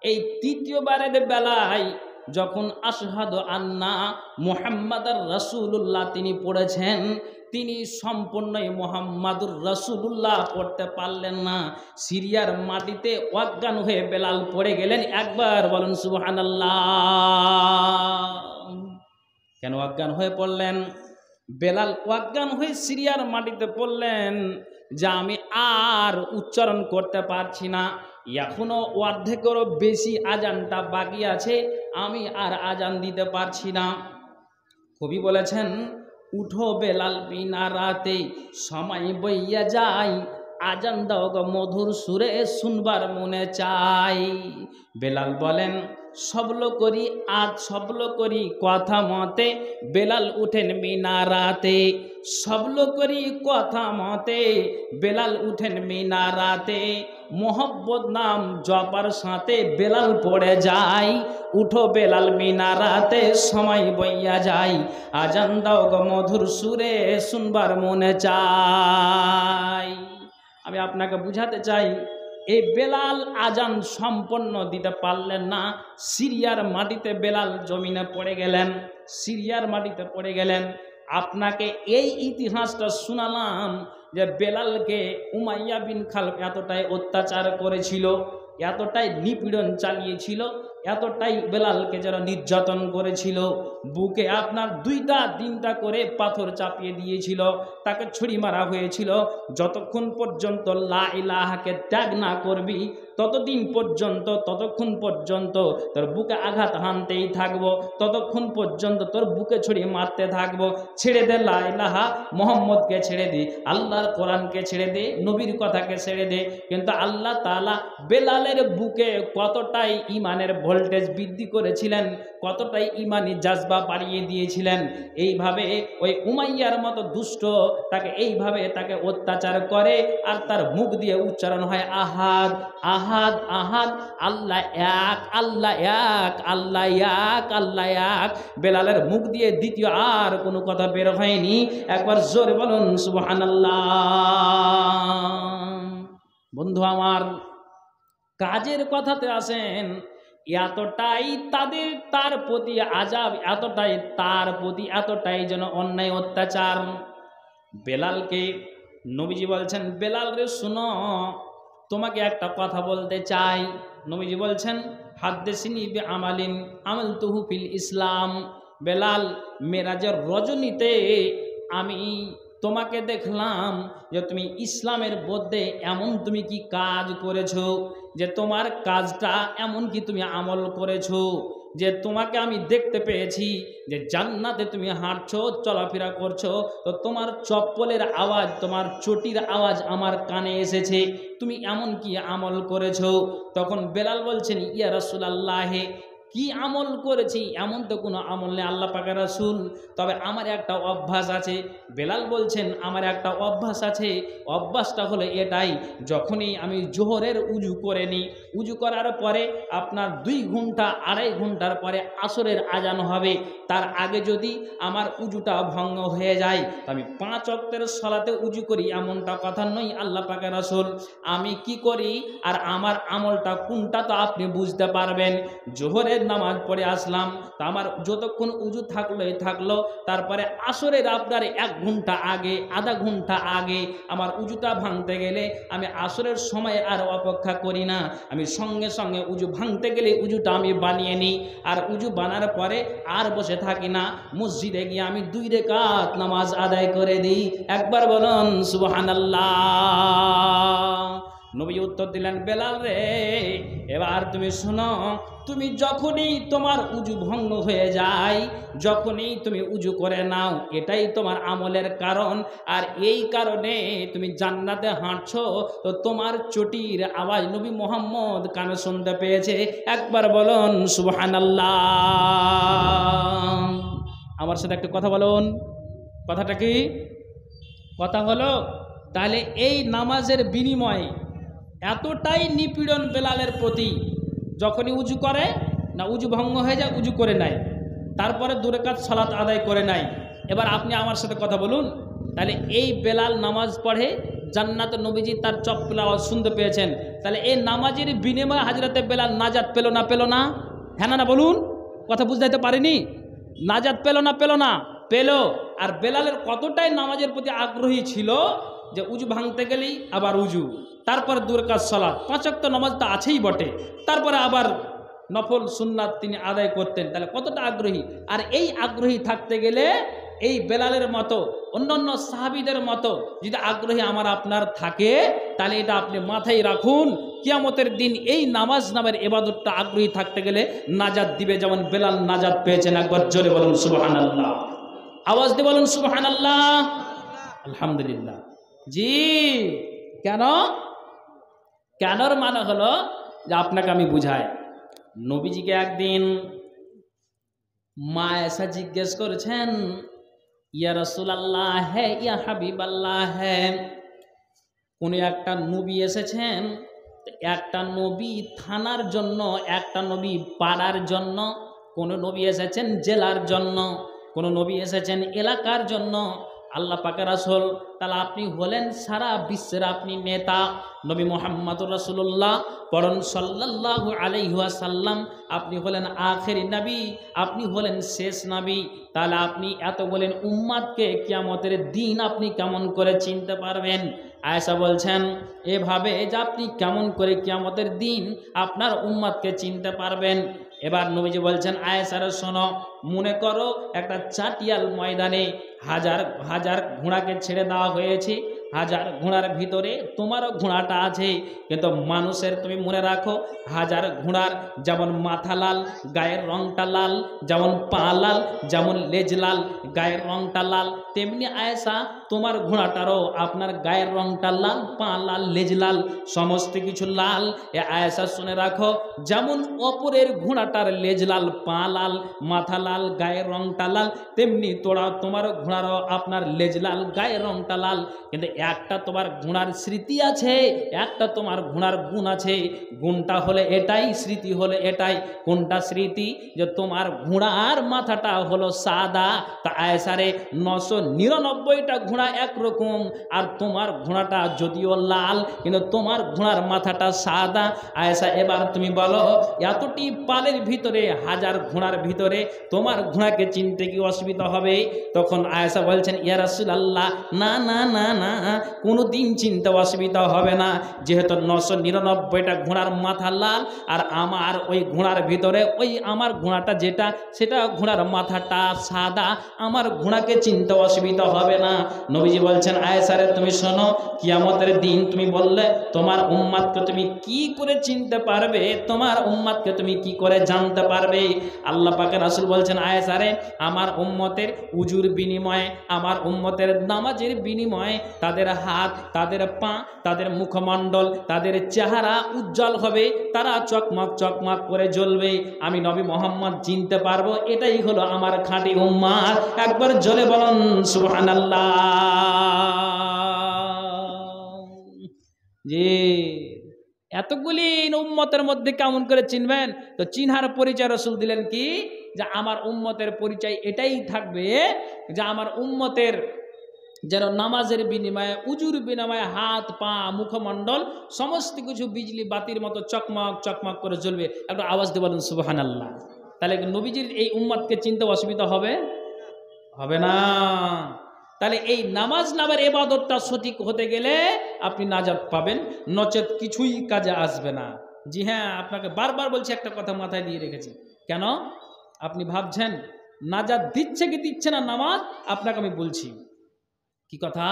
এই তৃতীয়বারের বেলায় যখন আশহাদু আন্না মুহাম্মাদুর রাসূলুল্লাহ তিনি পড়েছেন, তিনি সম্পূর্ণই মুহাম্মাদুর রাসূলুল্লাহ পড়তে পারলেন না। সিরিয়ার মাটিতে অজ্ঞান হয়ে বেলাল পড়ে গেলেন। একবার বলেন সুবহানাল্লাহ। কেন অজ্ঞান হয়ে পড়লেন? বেলাল অজ্ঞান হয়ে সিরিয়ার মাটিতে পড়লেন যে আমি আর উচ্চারণ করতে পারছি না, এখনো অর্ধেকেরও বেশি আজানটা বাকি আছে, আমি আর আজান দিতে পারছি না। কবি বলেছেন, উঠো বেলাল মিনারাতে সময় বইয়া যায়, আজান দাও গো মধুর সুরে শুনবার মনে চাই। বেলাল বলেন, সবলো করি আজ সবলো করি কথা মতে, বেলাল উঠেন মিনারাতে। সবলো করি কথা মতে, বেলাল উঠেন মিনারাতে। মোহব্বত নাম জপার সাথে বেলাল পড়ে যায়, উঠো বেলাল মিনারাতে সময় বইয়া যায়, আজান দাও গো মধুর সুরে শুনবার মনে চাই। আমি আপনাকে বুঝাতে চাই, এই বেলাল আজান সম্পন্ন দিতে পারলেন না। সিরিয়ার মাটিতে বেলাল জমিনে পড়ে গেলেন, সিরিয়ার মাটিতে পড়ে গেলেন। আপনাকে এই ইতিহাসটা শোনালাম যে বেলালকে উমাইয়া বিন খালফ এতটাই অত্যাচার করেছিল, এতটাই নিপীড়ন চালিয়েছিল, এতটাই বেলালকে যারা নির্যাতন করেছিল, বুকে আপনার 2টা-3টা করে পাথর চাপিয়ে দিয়েছিল, তাকে ছুরি মারা হয়েছিল। যতক্ষণ পর্যন্ত লা ইলাহাকে ত্যাগ না করবি ততদিন পর্যন্ত, ততক্ষণ পর্যন্ত তোর বুকে আঘাত হানতেই থাকবো, ততক্ষণ পর্যন্ত তোর বুকে ছুরি মারতে থাকবো। ছেড়ে দে লা ইলাহা, মোহাম্মদকে ছেড়ে দে, আল্লাহর কোরআনকে ছেড়ে দে, নবীর কথাকে ছেড়ে দে। কিন্তু আল্লাহ তাআলা বেলালের বুকে কতটাই ইমানের ভোল্টেজ বৃদ্ধি করেছিলেন, কতটাই ইমানি জাজবা বাড়িয়ে দিয়েছিলেন। এইভাবে ওই উমাইয়ার মতো দুষ্ট তাকে এইভাবে তাকে অত্যাচার করে, আর তার মুখ দিয়ে উচ্চারণ হয় আহাদ আহাদ আহাদ, আল্লাহ এক, আল্লাহ এক, আল্লাহ এক, আল্লাহ এক। বেলালের মুখ দিয়ে দ্বিতীয় আর কোনো কথা বের হয়নি। একবার জোরে বলুন সুবহানাল্লাহ। বন্ধু আমার, কাজের কথাতে আসেন, এতটাই তার প্রতি আযাব, এতটাই তার প্রতি এতটাই যেন অন্যায় অত্যাচার। বেলালকে নবীজি বলছেন, বেলাল রে শুনো, তোমাকে একটা কথা বলতে চাই। নবীজি বলছেন, হাদ্দিসনি বিআমালিন আমালতুহু ফিল ইসলাম। বেলাল, মেরাজের রজনীতে আমি তোমাকে দেখলাম যে তুমি ইসলামের মধ্যে এমন তুমি কি কাজ করেছো, যে তোমার কাজটা এমন কি তুমি আমল করেছো, যে তোমাকে আমি দেখতে পেয়েছি যে জান্নাতে তুমি হাঁটছো, চলাফেরা করছো, তো তোমার চপ্পলের আওয়াজ, তোমার চটির আওয়াজ আমার কানে এসেছে, তুমি এমন কি আমল করেছো? তখন বেলাল বলছেন, ইয়া রাসূলুল্লাহ, কি আমল করেছি? এমন তো কোনো আমল নেই আল্লাহ পাকের রাসূল, তবে আমার একটা অভ্যাস আছে। বেলাল বলছেন, আমার একটা অভ্যাস আছে, অভ্যাসটা হলো এটাই, যখনই আমি জোহরের উজু করে নিই, উজু করার পরে আপনার 2 ঘন্টা 2.5 ঘন্টার পরে আসরের আজান হবে, তার আগে যদি আমার উজুটা ভঙ্গ হয়ে যায় তো আমি 5 ওয়াক্তের সালাতে উজু করি, এমনটা কথা নয় আল্লাহ পাকের রাসূল। আমি কি করি আর আমার আমলটা কোনটা তো আপনি বুঝতে পারবেন। জোহরের নামাজ পড়ে আসলাম, তো আমার যতক্ষণ উজু থাকলো, তারপরে আসরের আপনার 1 ঘন্টা আগে, আধা ঘন্টা আগে আমার উজুটা ভাঙতে গেলে আমি আসরের সময় আর অপেক্ষা করি না, আমি সঙ্গে সঙ্গে উজু ভাঙতে গেলে উজুটা আমি বানিয়ে নিই, আর উজু বানার পরে আর বসে থাকি না, মসজিদে গিয়ে আমি 2 রাকাত নামাজ আদায় করে দিই। একবার বলুন সুবহানাল্লাহ। নবী উত্তর দিলেন, বেলাল রে, এবার তুমি শোনো, তুমি যখনই তোমার উজু ভঙ্গ হয়ে যায়, যখনই তুমি উজু করে নাও, এটাই তোমার আমলের কারণ, আর এই কারণে তুমি জান্নাতে হাঁটছো, তো তোমার চটির আওয়াজ নবী মুহাম্মদ কানে শুনতে পেয়েছে। একবার বলুন সুবহানাল্লাহ। আমার সাথে একটা কথা বলুন, কথাটা কি? কথা হলো, তাহলে এই নামাজের বিনিময়ে এতটাই নিপীড়ন বেলালের প্রতি, যখনই উজু করে না, উজু ভঙ্গ হয়ে যায়, উজু করে নেয়, তারপরে 2 রাকাত সালাত আদায় করে নেয়। এবার আপনি আমার সাথে কথা বলুন, তাহলে এই বেলাল নামাজ পড়ে, জান্নাতে নবীজি তার চপ্পল আওয়াজ শুনতে পেয়েছেন, তাহলে এই নামাজের বিনিময়ে হযরতে বেলাল নাজাত পেল না? পেল না? হ্যাঁ না বলুন, কথা বুঝতে পারিনি? নাজাত পেল না? পেল না? পেল। আর বেলালের কতটাই নামাজের প্রতি আগ্রহী ছিল যে উজু ভাঙতে গেলেই আবার উজু, তারপরে 2 রাকাত সালাত, 5 ওয়াক্ত নামাজ তো আছেই বটে, তারপরে আবার নফল সুন্নাত তিনি আদায় করতেন। তাহলে কতটা আগ্রহী! আর এই আগ্রহী থাকতে গেলে এই বেলালের মতো অন্যান্য সাহাবীদের মতো যদি আগ্রহী আমার আপনার থাকে, তাহলে এটা আপনি মাথায় রাখুন, কিয়ামতের দিন এই নামাজ নামের ইবাদতটা আগ্রহী থাকতে গেলে নাজাত দিবে, যেমন বেলাল নাজাত পেয়েছেন। একবার জোরে বলুন সুবহানাল্লাহ, আওয়াজ দিয়ে বলুন সুবহানাল্লাহ, আলহামদুলিল্লাহ। জি, কেন? কেনর মানে হলো যে আপনাকে আমি বুঝাই। নবীজিকে একদিন মা এসা জিজ্ঞেস করেছেন, ইয়া রাসূলুল্লাহ হ্যাঁ, ইয়া হাবিবাল্লাহ হ্যাঁ, কোন একটা নবী এসেছেন, একটা নবী থানার জন্য, একটা নবী পাড়ার জন্য, কোন নবী এসেছেন জেলার জন্য, কোন নবী এসেছেন এলাকার জন্য। আল্লাহ পাকের রাসূল, তাহলে আপনি হলেন সারা বিশ্বের আপনি নেতা। নবী মুহাম্মদুর রাসূলুল্লাহ পড়ুন সাল্লাল্লাহু আলাইহি ওয়াসাল্লাম, আপনি হলেন আখেরি নবী, আপনি হলেন শেষ নবী। তাহলে আপনি এত বলেন উম্মাদকে কিয়ামতের দিন আপনি কেমন করে চিনতে পারবেন? আয়েশা বলছেন এভাবে যে আপনি কেমন করে কিয়ামতের দিন আপনার উম্মাদকে চিনতে পারবেন। এবার নবীজি বলছেন, আয়েশারে শোনো, মনে করো একটা চাটিয়াল ময়দানে হাজার হাজার ঘোড়াকে ছেড়ে দেওয়া হয়েছে, হাজার ঘোড়ার ভিতরে তোমারও ঘোড়াটা আছে, কিন্তু মানুষের তুমি মনে রাখো হাজার ঘোড়ার যেমন মাথা লাল, গায়ের রংটা লাল, যেমন পা লাল, যেমন লেজ লাল, গায়ের রংটা লাল, তেমনি আয়েশা তোমার ঘোড়াটারও আপনার গায়ের রংটা লাল, পা লাল, লেজ লাল, সমস্ত কিছু লাল। এ আয়েশা শুনে রাখো, যেমন অপরের ঘোড়াটার লেজ লাল, পা লাল, মাথা লাল, গায়ের রংটা লাল, তেমনি তোমার ঘোড়ারও আপনার লেজ লাল, গায়ের রংটা লাল। কিন্তু একটা তোমার ঘোড়ার স্মৃতি আছে, একটা তোমার ঘোড়ার গুণ আছে। গুণটা হলে এটাই, স্মৃতি হলে এটাই। কোনটা স্মৃতি? যে তোমার ঘোড়ার মাথাটা হলো সাদা। তা আয়েশারে 999টা ঘোড়া একরকম, আর তোমার ঘোড়াটা যদিও লাল কিন্তু তোমার ঘোড়ার মাথাটা সাদা। আয়েশা এবার তুমি বলো, এতটি পালের ভিতরে, হাজার ঘোড়ার ভিতরে তোমার ঘোড়াকে চিনতে কি অসুবিধা হবে? তখন আয়েশা বলছেন, ইয়া রাসূলুল্লাহ, না না না না, কোনো দিন চিনতে অসুবিধা হবে না, যেহেতু 999টা ঘোড়ার মাথা লাল, আর আমার ওই ঘোড়ার ভিতরে ওই আমার ঘোড়াটা যেটা, সেটা ঘোড়ার মাথাটা সাদা, আমার ঘোড়াকে চিনতে অসুবিধা হবে না। নবীজি বলছেন, আয়েশারে তুমি শোনো, কিয়ামতের দিন তুমি বললে তোমার উম্মাদকে তুমি কি করে চিনতে পারবে, তোমার উম্মাদকে তুমি কি করে জানতে পারবে? আল্লাহ পাকের রাসূল বলছেন, আয়েশারে আমার উম্মতের উজুর বিনিময়ে, আমার উম্মতের নামাজের বিনিময়ে তাদের হাত, তাদের পা, তাদের মুখমণ্ডল, তাদের চেহারা উজ্জ্বল হবে, তারা চকমক চকমক করে জ্বলবে। আমি নবী মুহাম্মদ চিনতে পারবো, এটাই হলো আমার খাঁটি উম্মাত। একবার জোরে বলুন সুবহানাল্লাহ। জি, এতগুলি উম্মতের মধ্যে কেমন করে চিনবেন? তো চিনহার পরিচয় রাসূল দিলেন কি, যে আমার উম্মতের পরিচয় এটাই থাকবে যে আমার উম্মতের যেন নামাজের বিনিময়ে, উজুর বিনিময়ে হাত, পা, মুখমণ্ডল সমস্ত কিছু বিজলি বাতির মতো চকমক চকমক করে জ্বলবে। একটু আওয়াজ দিয়ে বলুন সুবহানাল্লাহ। তাহলে নবীজির এই উম্মতকে চিনতে অসুবিধা হবে? হবে না। তাহলে এই নামাজ নামের ইবাদতটা সঠিক হতে গেলে আপনি নাজাত পাবেন, নচেত কিছুই কাজে আসবে না। জি হ্যাঁ, আপনাকে বারবার বলছি, একটা কথা মাথায় দিয়ে রেখেছি। কেন? আপনি ভাবছেন নাজাত দিচ্ছে কি দিচ্ছে না নামাজ, আপনাকে আমি বলছি কি কথা।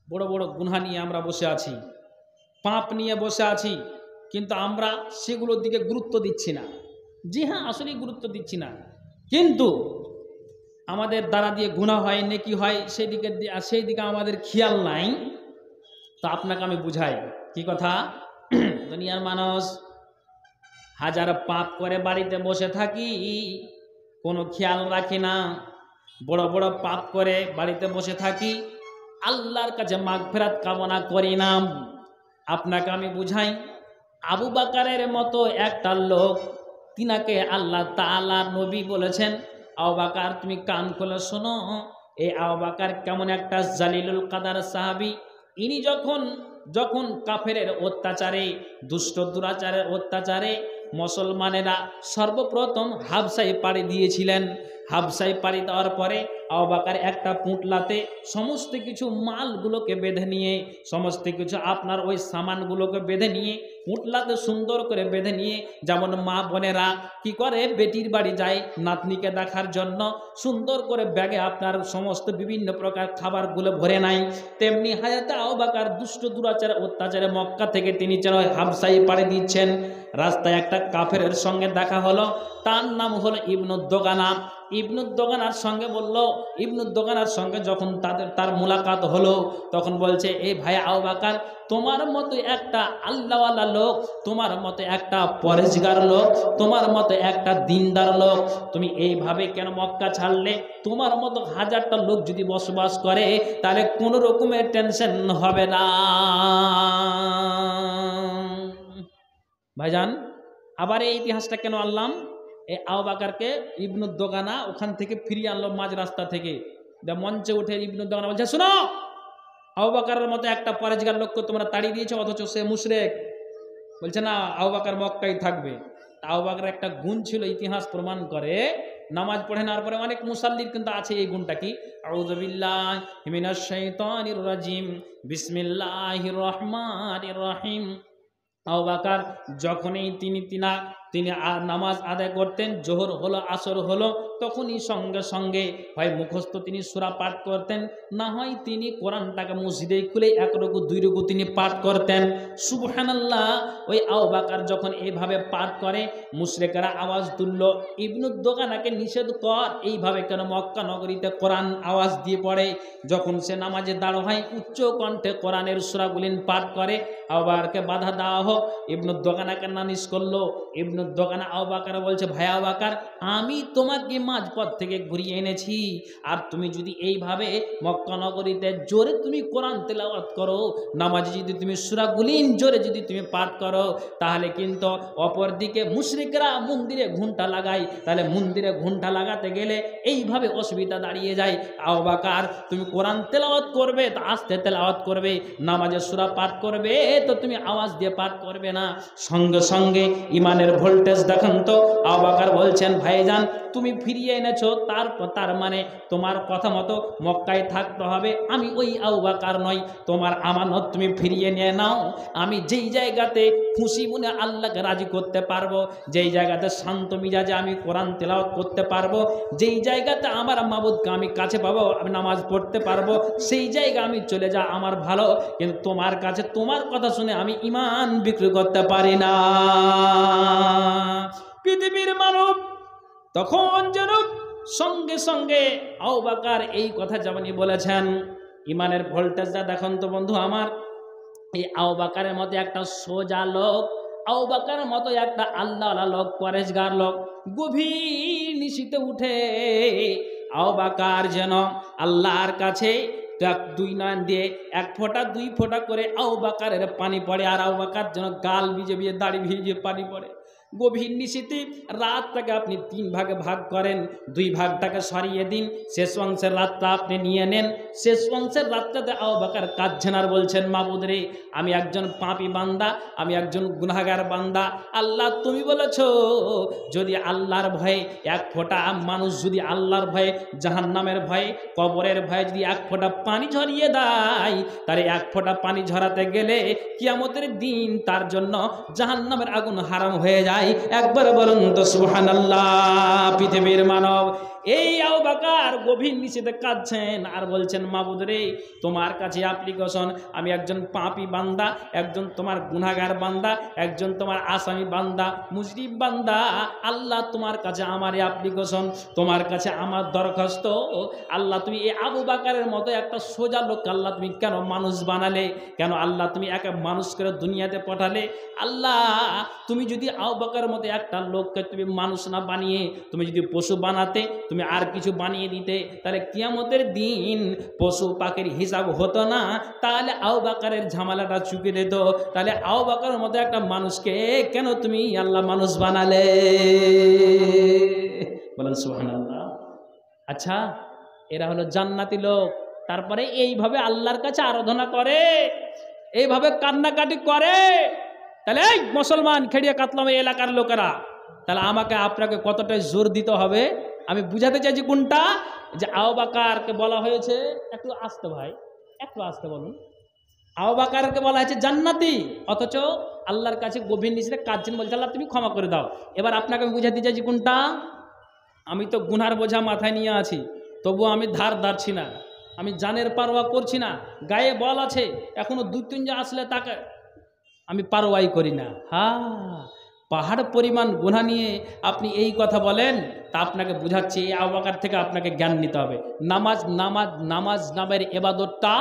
বড় বড় গুনাহ নিয়ে আমরা বসে আছি, পাপ নিয়ে বসে আছি, কিন্তু আমরা সেগুলোর দিকে গুরুত্ব দিচ্ছি না। জি হ্যাঁ, আসলেই গুরুত্ব দিচ্ছি না, কিন্তু আমাদের দ্বারা দিয়ে গুনাহ হয়, নেকি হয়, সেই দিকে আমাদের খেয়াল নাই। তো আপনাকে আমি বুঝাই কি কথা। দুনিয়ার মানুষ হাজার পাপ করে বাড়িতে বসে থাকি, কোনো খেয়াল রাখি না। বড় বড় পাপ করে বাড়িতে বসে থাকি, আল্লাহর কাছে মাগফিরাত কামনা করি না। আপনাকে আমি বুঝাই, আবু বকরের মতো একটা লোক, তিনাকে আল্লাহ তাআলা নবী বলেছেন, আবু বকর তুমি কান খুলে শোনো, এই আবু বকর কেমন একটা জালিলুল কাদার সাহাবী। ইনি যখন কাফেরের অত্যাচারে, দুষ্ট দুরাচারের অত্যাচারে মুসলমানেরা সর্বপ্রথম হাবশায় পাড়ি দিয়েছিলেন। হাবসাই পাড়ি দেওয়ার পরে আবু বকর একটা পুঁটলাতে সমস্ত কিছু মালগুলোকে বেঁধে নিয়ে, সমস্ত কিছু আপনার ওই সামানগুলোকে বেঁধে নিয়ে, পুঁটলাতে সুন্দর করে বেঁধে নিয়ে, যেমন মা বোনেরা কি করে বেটির বাড়ি যায় নাতনিকে দেখার জন্য, সুন্দর করে ব্যাগে আপনার সমস্ত বিভিন্ন প্রকার খাবারগুলো ভরে নেয়, তেমনি হাজরত আবু বকর দুষ্ট দুরাচার অত্যাচারে মক্কা থেকে তিনি যেন হাবসাই পাড়ি দিচ্ছেন। রাস্তায় একটা কাফেরের সঙ্গে দেখা হলো, তার নাম হলো ইবনুদ্দোগানা। ইবনুদ্দোগানার সঙ্গে বলল, ইবনুদ্দোগানার সঙ্গে যখন তার মুলাকাত হলো, তখন বলছে, এই ভাই আবু বকর, তোমার মতো একটা আল্লাহওয়ালা লোক, তোমার মতো একটা পরেজগার লোক, তোমার মতো একটা দিনদার লোক, তুমি এইভাবে কেন মক্কা ছাড়লে? তোমার মতো হাজারটা লোক যদি বসবাস করে তাহলে কোনো রকমের টেনশন হবে না। ভাইজান, আবার এই ইতিহাসটা কেন আনলাম? এই আবু বকরকে ইবনুদ্দোগানা ওখান থেকে ফিরিয়ে আনলো মাঝ রাস্তা থেকে। মঞ্চে উঠে ইবনুদ্দোগানা বলছে, শোনো, আবু বকরের মতো একটা পরেজগার লোককে তোমরা তাড়িয়ে দিয়েছো, অথচ সে মুশরিক। বলছে না, আবু বকর মক্কায় থাকবে। আবু বকরের একটা গুণ ছিল, ইতিহাস প্রমাণ করে, নামাজ পড়ে নেওয়ার পরে অনেক মুসাল্লির কিন্তু আছে এই গুণটা, কি? আউযু বিল্লাহি মিনাশ শাইতানির রাজিম, বিসমিল্লাহির রহমানির রহিম। আবু বকর যখনই তিনি নামাজ আদায় করতেন, জোহর হলো আসর হলো, তখনই সঙ্গে সঙ্গে হয় মুখস্থ তিনি সূরা পাঠ করতেন, না হয় তিনি কোরআনটাকে মসজিদে খুলে এক রকু দুই রকু তিনি পাঠ করতেন। সুবহানাল্লাহ। ওই আবু বকর যখন এইভাবে পাঠ করে, মুশরিকরা আওয়াজ তুলল, ইবনুদ্দোগানাকে নিষেধ কর, এইভাবে কেন মক্কা নগরীতে কোরআন আওয়াজ দিয়ে পড়ে। যখন সে নামাজে দাঁড় হয়, উচ্চ কণ্ঠে কোরআনের সূরাগুলি পাঠ করে, আবু বকরকে বাধা দেওয়া হোক, ইবনুদ্দোগানাকে নালিশ করলো। ইবনুদ্দোগানা আবু বকর বলছে, ভাই আবু বকর, আমি তোমাকে মাঝপথ থেকে ঘুরিয়ে এনেছি, আর তুমি যদি এইভাবে মক্কা নগরীতে জোরে তুমি কোরআন তেলাওয়াত করো, নামাজে যদি তুমি সূরাগুলি জোরে যদি তুমি পাঠ করো, তাহলে কিন্তু অপরদিকে মুশরিকরা মন্দিরে ঘণ্টা লাগায়, তাহলে মন্দিরে ঘণ্টা লাগাতে গেলে এইভাবে অসুবিধা দাঁড়িয়ে যায়। আবু বকর, তুমি কোরআন তেলাওয়াত করবে তো আস্তে তেলাওয়াত করবে, নামাজে সূরা পাঠ করবে তো তুমি আওয়াজ দিয়ে পাঠ করবে না। সঙ্গে সঙ্গে ইমানের ভোল্টেজ দেখান তো। আবু বকর বলছেন, ভাইজান, তুমি ফিরিয়ে এনেছো, তার মানে তোমার কথা মতো মক্কায় থাকতে হবে। আমি ওই আবু বকর নই, তোমার আমানত তুমি ফিরিয়ে নিয়ে নাও। আমি যেই জায়গাতে খুশি মনে আল্লাহকে রাজি করতে পারবো, যেই জায়গাতে শান্ত মিজাজে আমি কোরআন তেলাওয়াত করতে পারবো, যেই জায়গাতে আমার মাবুদকে আমি কাছে পাবো, আমি নামাজ পড়তে পারবো, সেই জায়গা আমি চলে যা আমার ভালো, কিন্তু তোমার কাছে তোমার কথা শুনে আমি ঈমান বিক্রি করতে পারি না। পৃথিবীর মানব তখন যেন সঙ্গে সঙ্গে আবু বকর এই কথা যেমনই বলেছেন, ইমানের ভোল্টেজটা দেখুন তো বন্ধু আমার। এই আবু বকরের মতো একটা সোজা লোক, আবু বকরের মতো একটা আল্লাহওয়ালা লোক, পরেশগার লোক, গভীর নিশিতে উঠে আবু বকর যেন আল্লাহর কাছে দুই নয়ন দিয়ে এক ফোঁটা দুই ফোঁটা করে আবু বকরের পানি পড়ে, আর আবু বকর যেন গাল ভিজে ভিজে দাড়ি ভিজে পানি পড়ে। গভীর নিশীতে রাতটাকে আপনি 3 ভাগে ভাগ করেন, 2 ভাগটাকে সরিয়ে দিন, শেষ অংশের রাতটা আপনি নিয়ে নেন। শেষ অংশের রাতটাতে আবু বকর কাঁদছেন আর বলছেন, মাবুদ রে, আমি একজন পাপী বান্দা, আমি একজন গুনাহগার বান্দা। আল্লাহ, তুমি বলেছো যদি আল্লাহর ভয়ে এক ফোঁটা মানুষ যদি আল্লাহর ভয়ে, জাহান্নামের ভয়ে, কবরের ভয়ে যদি এক ফোঁটা পানি ঝরিয়ে দেয়, তাহলে এক ফোঁটা পানি ঝরাতে গেলে কিয়ামতের দিন তার জন্য জাহান্নামের আগুন হারাম হয়ে যায়। একবার বলুন তো সুবহানাল্লাহ। পৃথিবীর মানব এই আবু বকর গভীর নিশীতে কাঁদছেন আর বলছেন, মাবুদ রে, তোমার কাছে অ্যাপ্লিকেশন, আমি একজন পাপী বান্দা, একজন তোমার গুনাহগার বান্দা, একজন তোমার আসামি বান্দা, মুজরিম বান্দা। আল্লাহ, তোমার কাছে আমার অ্যাপ্লিকেশন, তোমার কাছে আমার দরখাস্ত। আল্লাহ, তুমি এই আবু বকরের মতো একটা সোজা লোক আল্লাহ তুমি কেন মানুষ বানালে? কেন আল্লাহ তুমি এক মানুষ করে দুনিয়াতে পাঠালে? আল্লাহ, তুমি যদি আবু বকরের মতো একটা লোককে তুমি মানুষ না বানিয়ে তুমি যদি পশু বানাতে, তুমি আর কিছু বানিয়ে দিতে, তাহলে কিয়ামতের দিন পশু পাখির হিসাব হতো না, তাহলে আবু বকরের ঝামেলাটা চুকে দিত। তাহলে আবু বকরের মতো একটা মানুষকে কেন তুমি আল্লাহ মানুষ বানালে? বলেন সুবহানাল্লাহ। আচ্ছা, এরা হলো জান্নাতি লোক, তারপরে এইভাবে আল্লাহর কাছে আরাধনা করে, এইভাবে কান্নাকাটি করে। তাহলে এই মুসলমান খেড়িয়া কাতলাম এলাকার লোকেরা, তাহলে আমাকে আপনাকে কতটাই জোর দিতে হবে? আমি বুঝাতে চাইছি কোনটা, যে আবু বকরকে বলা হয়েছে, একটু আস্তে ভাই, একটু আস্তে বলুন, আবু বকরকে বলা হয়েছে জান্নাতি, অথচ আল্লাহর কাছে গভীর নিচে কাঁদছেন, বলছে আল্লাহ তুমি ক্ষমা করে দাও। এবার আপনাকে আমি বুঝাতে চাইছি কোনটা, আমি তো গুনার বোঝা মাথায় নিয়ে আছি, তবু আমি ধার ধারছি না, আমি জানের পারোয়া করছি না, গায়ে বল আছে, এখনো 2-3 জন আসলে তাকে আমি পারোয়াই করি না। পাহাড় পরিমাণ গুনাহ নিয়ে আপনি এই কথা বলেন, তা আপনাকে বুঝাচ্ছি এই আবু বকর থেকে আপনাকে জ্ঞান নিতে হবে। নামাজ নামের ইবাদতটা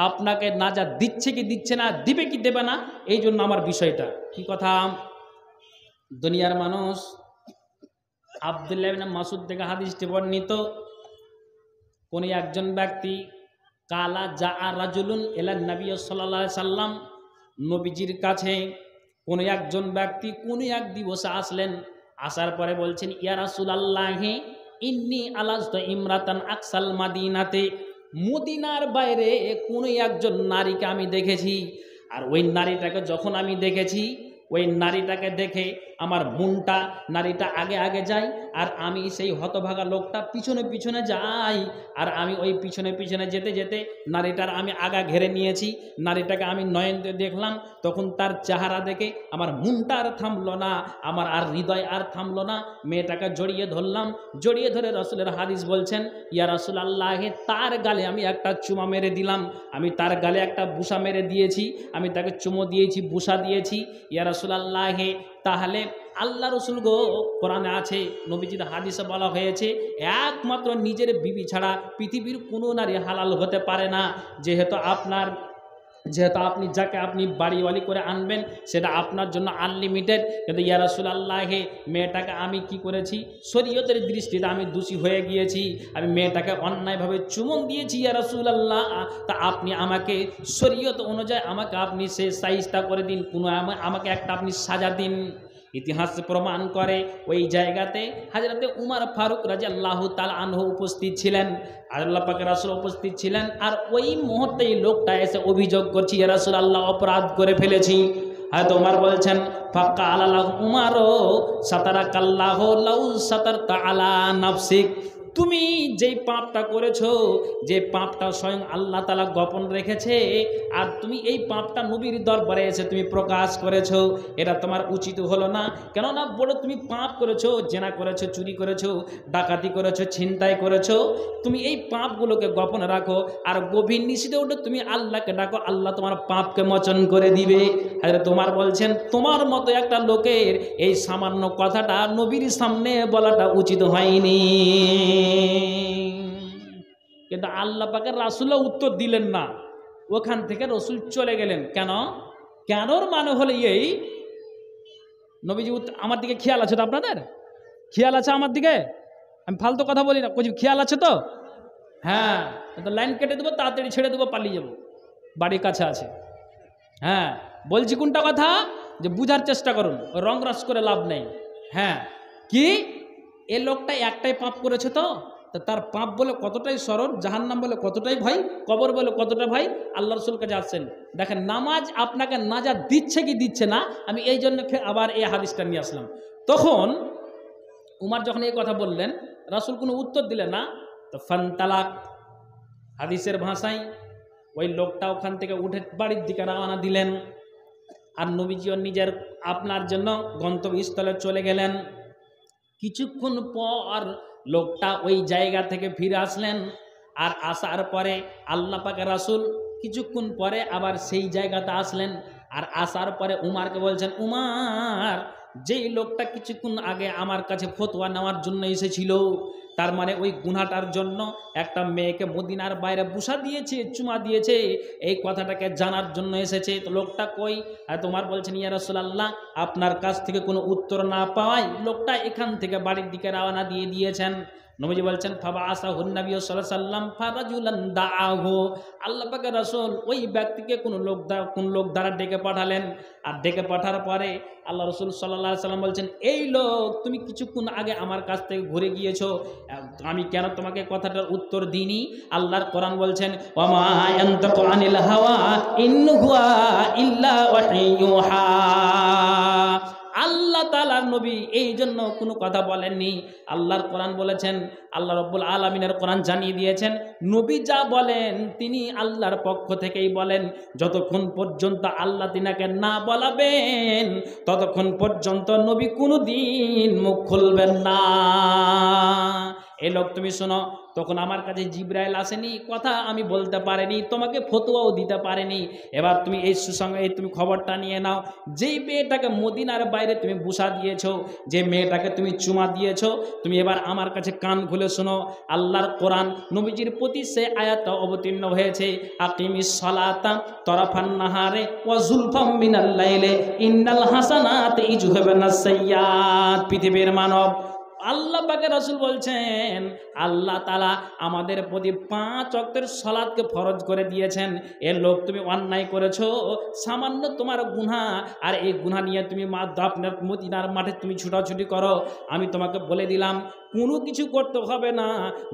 আপনাকে নাজাত দিচ্ছে কি দিচ্ছে না, দিবে কি দেবে না, এই জন্য আমার বিষয়টা কি কথা। দুনিয়ার মানুষ আব্দুল্লাহ ইবনে মাসউদ থেকে হাদিসটি বর্ণিত, কোন একজন ব্যক্তি কালা জাআ রাজুলুন ইলা নবী সাল্লাল্লাহু আলাইহি সাল্লাম, নবীজির কাছে কোন একজন ব্যক্তি কোন এক দিবসে আসলেন, আসার পরে বলছেন ইয়া রাসূলুল্লাহ ইন্নী আলাজতু ইমরাতান আকসাল মাদিনাতে, মদিনার বাইরে কোন একজন নারীকে আমি দেখেছি, আর ওই নারীটাকে যখন আমি দেখেছি, ওই নারীটাকে দেখে আমার মনটা নারীটা আগে আগে যায়, আর আমি সেই হতভাগা লোকটা পিছনে পিছনে যাই, আর আমি ওই পিছনে পিছনে যেতে যেতে নারীটার আমি আগা ঘেরে নিয়েছি, নারীটাকে আমি নয়ন দিয়ে দেখলাম, তখন তার চেহারা দেখে আমার মনটা আর থামলো না, আমার আর হৃদয় আর থামলো না, মেয়েটাকে জড়িয়ে ধরলাম, জড়িয়ে ধরে রাসূলের হাদিস বলছেন ইয়া রাসূলুল্লাহ তার গালে আমি একটা চুমা মেরে দিলাম, আমি তার গালে একটা বুসা মেরে দিয়েছি, আমি তাকে চুমো দিয়েছি, বুসা দিয়েছি। ইয়া রাসূলুল্লাহ তাহলে আল্লাহ রসুল গো, কোরআনে আছে, নবীজির হাদিসে বলা হয়েছে একমাত্র নিজের বিবি ছাড়া পৃথিবীর কোনো নারী হালাল হতে পারে না, যেহেতু আপনি যাকে আপনি বাড়িওয়ালি করে আনবেন সেটা আপনার জন্য আনলিমিটেড, কিন্তু ইয়া রাসূলুল্লাহ মেয়েটাকে আমি কি করেছি, শরীয়তের দৃষ্টিতে আমি দোষী হয়ে গিয়েছি, আমি মেয়েটাকে অন্যায়ভাবে চুমন দিয়েছি ইয়া রাসূলুল্লাহ, তা আপনি আমাকে শরীয়ত অনুযায়ী আমাকে আপনি সে সাইজটা করে দিন, কোনো আমাকে একটা আপনি সাজা দিন। ইতিহাস প্রমাণ করে ওই জায়গাতে হযরতে উমর ফারুক রাদিয়াল্লাহু তাআলা আনহু উপস্থিত ছিলেন, আল্লাহ পাকের রাসূল উপস্থিত ছিলেন, আর ওই মুহূর্তেই লোকটা এসে অভিযোগ করছে ইয়া রাসূলুল্লাহ অপরাধ করে ফেলেছি। হযরত উমর বলছেন ফাকালা লাহু উমারু সাতারাকাল্লাহু লাউ সাতারতা আলা নাফসিক, তুমি যেই পাপটা করেছো, যে পাপটা স্বয়ং আল্লাহ তাআলা গোপন রেখেছে, আর তুমি এই পাপটা নবীর দরবারে এসে তুমি প্রকাশ করেছো, এটা তোমার উচিত হলো না, কেননা বড় তুমি পাপ করেছো, জেনা করেছো, চুরি করেছো, ডাকাতি করেছো, ছিনতাই করেছো, তুমি এই পাপগুলোকে গোপন রাখো, আর গভীর নিশিতে উঠে তুমি আল্লাহকে ডাকো, আল্লাহ তোমার পাপকে মোচন করে দিবে। হযরত ওমর বলছেন তোমার মতো একটা লোকের এই সামান্য কথাটা নবীর সামনে বলাটা উচিত হয়নি। কিন্তু আল্লাহ পাকের রাসূলও উত্তর দিলেন না, ওখান থেকে রসুল চলে গেলেন। কেনর মানে হলো এই, নবীজি আমার দিকে খেয়াল আছে তো, আপনাদের খেয়াল আছে আমার দিকে, আমি ফালতু কথা বলি না, খেয়াল আছে তো? হ্যাঁ, তো লাইন কেটে দেবো, তাড়াতাড়ি ছেড়ে দেবো, পালিয়ে যাবো, বাড়ির কাছে আছে। হ্যাঁ, বলছি কোনটা কথা, যে বুঝার চেষ্টা করুন, রং রস করে লাভ নেই। হ্যাঁ, কি এ লোকটা একটাই পাপ করেছে, তো তার পাপ বলে কতটাই সরল, জাহান্নাম বলে কতটাই ভয়, কবর বলে কতটা ভয়, আল্লাহ রসুল কাছে আসছেন। দেখেন নামাজ আপনাকে নাজাত দিচ্ছে কি দিচ্ছে না, আমি এই জন্য আবার এই হাদিসটা নিয়ে আসলাম। তখন উমর যখন এই কথা বললেন, রাসূল কোনো উত্তর দিলেন না, তো ফান্তালাক, হাদিসের ভাষায় ওই লোকটা ওখান থেকে উঠে বাড়ির দিকে রওনা দিলেন, আর নবীজিও নিজের আপনার জন্য গন্তব্যস্থলে চলে গেলেন। কিছুক্ষণ পর লোকটা ওই জায়গা থেকে ফিরে আসলেন, আর আসার পরে আল্লাহ পাকের রাসূল কিছুক্ষণ পরে আবার সেই জায়গাতে আসলেন, আর আসার পরে উমারকে বলছেন উমার, যেই লোকটা কিছুক্ষণ আগে আমার কাছে ফতোয়া নেওয়ার জন্য এসেছিল, তার মানে ওই গুনাহটার জন্য একটা মেয়েকে মদিনার বাইরে বুসা দিয়েছে, চুমা দিয়েছে, এই কথাটাকে জানার জন্য এসেছে, তো লোকটা কই? আর তোমার বলছেন ইয়া রাসূলুল্লাহ আপনার কাছ থেকে কোনো উত্তর না পাওয়ায় লোকটা এখান থেকে বাড়ির দিকে রওনা দিয়ে দিয়েছেন। নবীজি বলছেন ফাবাসাহুন নবী সাল্লাল্লাহু আলাইহি ওয়াসাল্লাম ফারাজুলান দাআহু, আল্লাহ পাকের রাসূল ওই ব্যক্তিকে কোন লোক দ্বারা ডেকে পাঠালেন, আর ডেকে পাঠার পরে আল্লাহ রাসূল সাল্লাল্লাহু আলাইহি ওয়াসাল্লাম বলছেন এই লোক তুমি কিছুক্ষণ আগে আমার কাছ থেকে ঘুরে গিয়েছো, আমি কেন তোমাকে কথাটার উত্তর দিইনি? আল্লাহর কোরআন বলছেন ওয়ামা ইয়ানতাকু আনিল হাওয়া ইন হুয়া ইল্লা ওয়াহিয়ুহা, আল্লাহ তাআলার নবী এই জন্য কোনো কথা বলেননি। আল্লাহর কোরআন বলেছেন, আল্লাহ রব্বুল আলামিনের কোরআন জানিয়ে দিয়েছেন, নবী যা বলেন তিনি আল্লাহর পক্ষ থেকেই বলেন। যতক্ষণ পর্যন্ত আল্লাহ তিনাকে না বলাবেন ততক্ষণ পর্যন্ত নবী কোনোদিন মুখ খুলবেন না। এই লোক তুমি শোনো, তখন আমার কাছে জিবরাইল আসেনি, কথা আমি বলতে পারিনি, তোমাকে ফতোয়াও দিতে পারিনি। এবার তুমি এই সুসংবাদ, তুমি খবরটা নিয়ে নাও, যেই মেয়েটাকে মদিনার বাইরে তুমি বুসা দিয়েছো, যে মেয়েটাকে তুমি চুমা দিয়েছো, তুমি এবার আমার কাছে কান খুলে শোনো। আল্লাহর কোরআন নবীজির প্রতি সে আয়াতটা অবতীর্ণ হয়েছে, আকিমিস সালাতা তরাফান নাহারে ওয়া যুলফাম মিনাল লাইলি ইন্নাল হাসানাতি ইযহিবনাস সাইয়্যাত। পৃথিবীর মানব, আল্লাহ পাকের রাসূল বলছেন আল্লাহ তাআলা আমাদের প্রতি 5 ওয়াক্তের সালাতকে ফরজ করে দিয়েছেন। এ লোক তুমি অন্যায় করেছো, সামান্য তোমার গুনাহ, আর এই গুনাহ নিয়ে তুমি আপনার মদিনার মাঠে তুমি ছুটাছুটি করো। আমি তোমাকে বলে দিলাম কোনো কিছু করতে হবে না।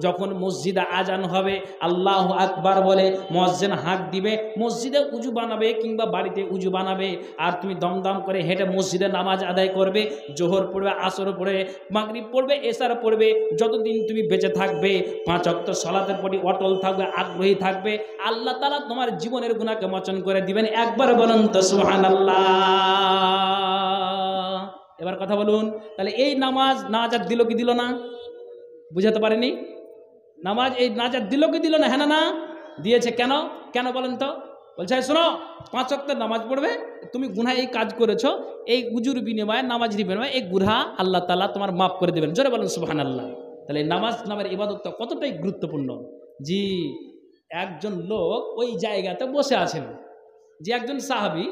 যখন মসজিদে আজান হবে আল্লাহু আকবার বলে মুয়াজ্জিন হাঁক দিবে, মসজিদে উজু বানাবে কিংবা বাড়িতে উজু বানাবে, আর তুমি দমদম করে হেঁটে মসজিদে নামাজ আদায় করবে। জোহর পড়বে, আসর পড়বে, মাগরিব পড়বে, এশার পড়বে। যতদিন তুমি বেঁচে থাকবে 5 ওয়াক্ত সালাতের প্রতি অটল থাকবে, আগ্রহী থাকবে, আল্লাহ তাআলা তোমার জীবনের গুনাহকে মোচন করে দিবেন। একবার বলুন তো সুবহানাল্লাহ। এবার কথা বলুন, তাহলে এই নামাজ নাজাত দিল কি দিল না? বুঝাতে পারেনি? নামাজ এই নাজাত দিল কি দিল না? হ্যাঁ না দিয়েছে। কেন কেন বলেন তো? বলছে শোনো, 5 ওয়াক্তের নামাজ পড়বে, তুমি গুনাহ এই কাজ করেছো, এই উজুর বিনিময়ে নামাজের বিনিময়ে এই গুনাহ আল্লাহ তাআলা তোমার মাফ করে দেবেন। জোরে বলুন সুবহানাল্লাহ। তাহলে নামাজ নামের ইবাদতটা কতটাই গুরুত্বপূর্ণ। জি, একজন লোক ওই জায়গাতে বসে আছেন, যে একজন সাহাবী,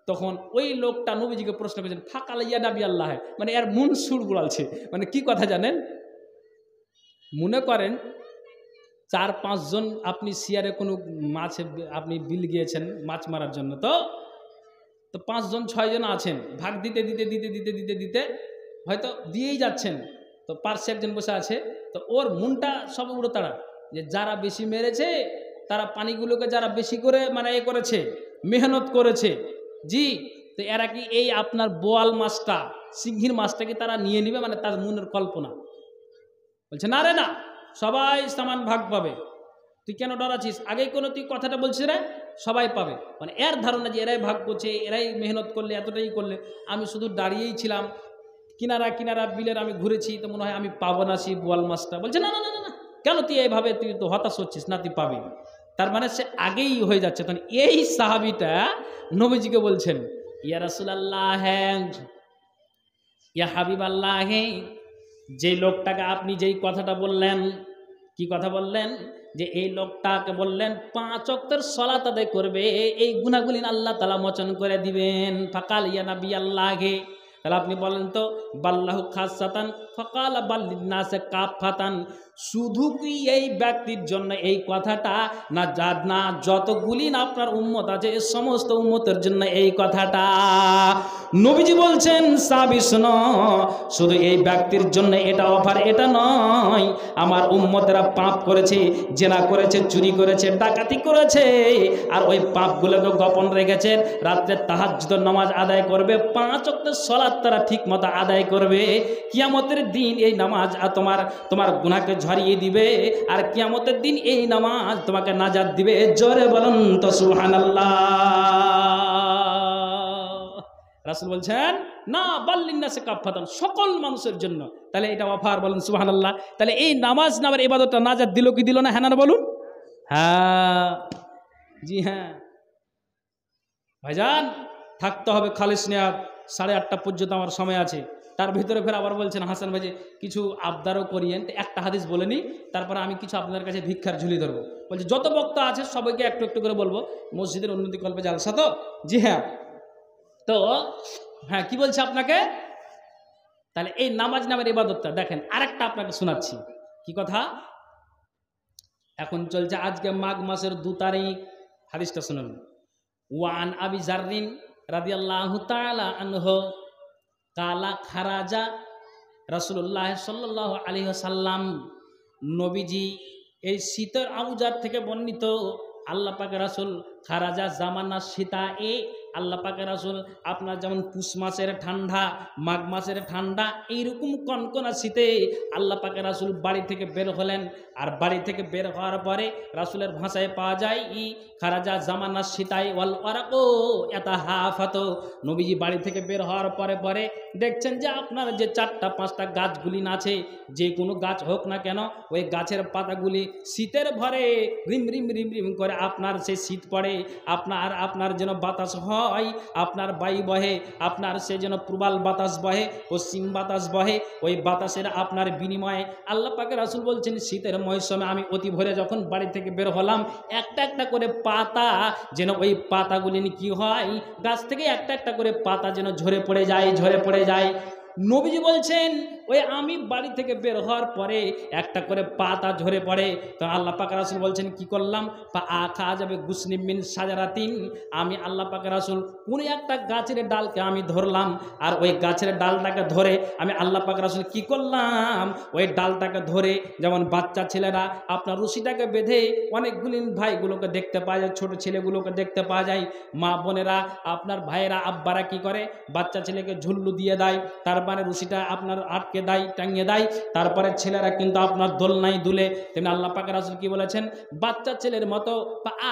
তখন ওই লোকটা নবীজিকে প্রশ্ন করেছেন, ফাকাল ইয়া নবী আল্লাহ, মানে এর মন সুর গুলালছে। মানে কি কথা জানেন? মনে করেন 4-5 জন আপনি শিয়ারে কোনো মাছ আপনি বিল গিয়েছেন মাছ মারার জন্য, তো 5 জন 6 জন আছেন, ভাগ দিতে দিতে দিতে দিতে দিতে দিতে হয়তো দিয়েই যাচ্ছেন। তো পার্শ্বে একজন বসে আছে, তো ওর মনটা সব উড়ো তারা, যে যারা বেশি মেরেছে তারা পানিগুলোকে যারা বেশি করে মানে এ করেছে, মেহনত করেছে। জি, তো এরা কি এই আপনার বোয়াল মাছটা, সিংহির মাছটা কি তারা নিয়ে নিবে? মানে তার মনের কল্পনা। বলছে না রে না, সবাই সমান ভাগ পাবে। তুই কেন ডরাচ্ছিস? আগেই কোনো তুই কথাটা বলছিস রে, সবাই পাবে। মানে এর ধারণা যে এরাই ভাগ করছে, এরাই মেহনত করলে, এতটাই করলে, আমি শুধু দাঁড়িয়েই ছিলাম, কিনারা কিনারা বিলের আমি ঘুরেছি, তো মনে হয় আমি পাবো না সেই বোয়াল মাছটা। বলছে না না না না, কেন তুই এইভাবে তুই তো হতাশ হচ্ছিস না, তুই পাবি। তার মানে সে আগেই হয়ে যাচ্ছে। তখন এই সাহাবীটা নবীজিকে বলছেন, ইয়া রাসূলুল্লাহ, ইয়া হাবিবাল্লাহ, যেই লোকটাকে আপনি যেই কথাটা বললেন, কি কথা বললেন? যে এই লোকটাকে বললেন 5 ওয়াক্তের সালাত আদায় করবে, এই গুনাহগুলি আল্লাহ তাআলা মোচন করে দিবেন। ফাকাল ইয়া নবী আল্লাহ, তাহলে আপনি বলেন তো, বাল্লাহু খাসাতান ফাকাল বাল্লিন্নাসে কাফাতান, শুধু কি এই ব্যক্তির জন্য এই কথাটা, না না যতগুলি না আপনার উম্মত আছে এই সমস্ত উম্মতের জন্য এই কথাটা? নবীজি বলছেন সাহাবী শোনো, শুধু এই ব্যক্তির জন্য এটা অফার, এটা নয়। আমার উম্মতেরা পাপ করেছে, জেনা করেছে, চুরি করেছে, ডাকাতি করেছে, আর ওই পাপগুলোকে গোপন রেখেছেন। রাত্রে তাহাজ্জুদের নামাজ আদায় করবে, 5 ওয়াক্তের সালাত তারা ঠিক মতো আদায় করবে। কিয়ামতের দিন এই নামাজ তোমার গুনাহকে ঝরিয়ে দিবে, আর কিয়ামতের দিন এই নামাজ তোমাকে নাজাত দিবে। জোরে বলুন তো সুবহানাল্লাহ। রাসূল বলছেন না, বাল্লিন্নাসে কাফাতান, সকল মানুষের জন্য। তাহলে এটা অফার, বলুন সুবহানাল্লাহ। তাহলে এই নামাজ নামের ইবাদতটা নাজাত দিল কি দিল না? হ্যাঁ না বলুন? হ্যাঁ, জি হ্যাঁ ভাইজান, থাকতে হবে খালিস নিয়াত। 8:30 পর্যন্ত আমার সময় আছে। তার ভিতরে ফের আবার বলছেন হাসান ভাই কিছু আবদারও করিয়েন, একটা হাদিস বলে নিই, তারপরে আমি কিছু আপনার কাছে ভিক্ষার ঝুলি ধরবো। বলছে যত বক্তা আছে সবাইকে একটু একটু করে বলবো, মসজিদের উন্নতি কল্পে জালসা তো। জি হ্যাঁ, তো হ্যাঁ কি বলছে আপনাকে? তাহলে এই নামাজ নামের ইবাদতটা দেখেন, আরেকটা আপনাকে শোনাচ্ছি। কি কথা? এখন চলছে আজকে মাঘ মাসের 2 তারিখ, হাদিসটা শুনুন। ওয়ান আবি জাররিন রাদিয়াল্লাহু তাআলা আনহু কালা খারাজা রাসূলুল্লাহ সাল্লাল্লাহু আলাইহি ওয়াসাল্লাম, নবীজি এই শীতের আউজার থেকে বর্ণিত, আল্লাহ পাকের রাসূল খারাজা জামানা শীতা, আল্লাহ পাকের রাসূল আপনার যেমন পুষ মাসের ঠান্ডা, মাঘ মাসের ঠান্ডা, এইরকম কনকনা শীতে আল্লাহ পাকের রাসূল বাড়ি থেকে বের হলেন। আর বাড়ি থেকে বের হওয়ার পরে রাসূলের ভাষায় পাওয়া যায় খারাজা জামানা শীতাই ওয়াল ওয়ারাকো ইয়াতাহাফাত। নবীজি বাড়ি থেকে বের হওয়ার পরে পরে দেখছেন যে আপনার যে 4টা 5টা গাছগুলি আছে, যে কোনো গাছ হোক না কেন, ওই গাছের পাতাগুলি শীতের ভরে রিম রিম রিম রিম করে আপনার সে শীত পড়ে। আপনার যেন বাতাস হয়, আপনার বায়ু বহে, আপনার সে যেন পূর্বাল বাতাস বহে, পশ্চিম বাতাস বহে। ওই বাতাসের আপনার বিনিময়ে আল্লাহ পাকের রাসূল বলছেন শীতের মৌসুমে আমি অতি ভোরে যখন বাড়ি থেকে বের হলাম, একটা একটা করে পাতা যেন ওই পাতাগুলি কি হয়, গাছ থেকে একটা একটা করে পাতা যেন ঝরে পড়ে যায়, ঝরে পড়ে যায়। নবীজি বলছেন ওই আমি বাড়ি থেকে বের হওয়ার পরে একটা করে পাতা ঝরে পড়ে, তো আল্লাহ পাক রাসূল বলছেন কি করলাম, আখা যাবে গুসনিম মিন সাজারাতিন, আমি আল্লাহ পাক রাসূল কোন একটা গাছের ডালকে আমি ধরলাম, আর ওই গাছের ডালটাকে ধরে আমি আল্লাহ পাক রাসূল কি করলাম, ওই ডালটাকে ধরে যেমন বাচ্চা ছেলেরা আপনার রশিটাকে বেঁধে অনেকগুলি ভাইগুলোকে দেখতে পাওয়া যায়, ছোট ছেলেগুলোকে দেখতে পাওয়া যায়, মা বোনেরা আপনার ভাইয়েরা আব্বারা কি করে বাচ্চা ছেলেকে ঝুল্লু দিয়ে দেয়, তারপরে রশিটা আপনার আটকে দেয়, টাঙিয়ে দেয়, তারপরে ছেলেরা কিন্তু আপনার দোলনায় দুলে। তেমনি আল্লাহ পাক রাসূল কি বলেছেন, বাচ্চা ছেলের মতো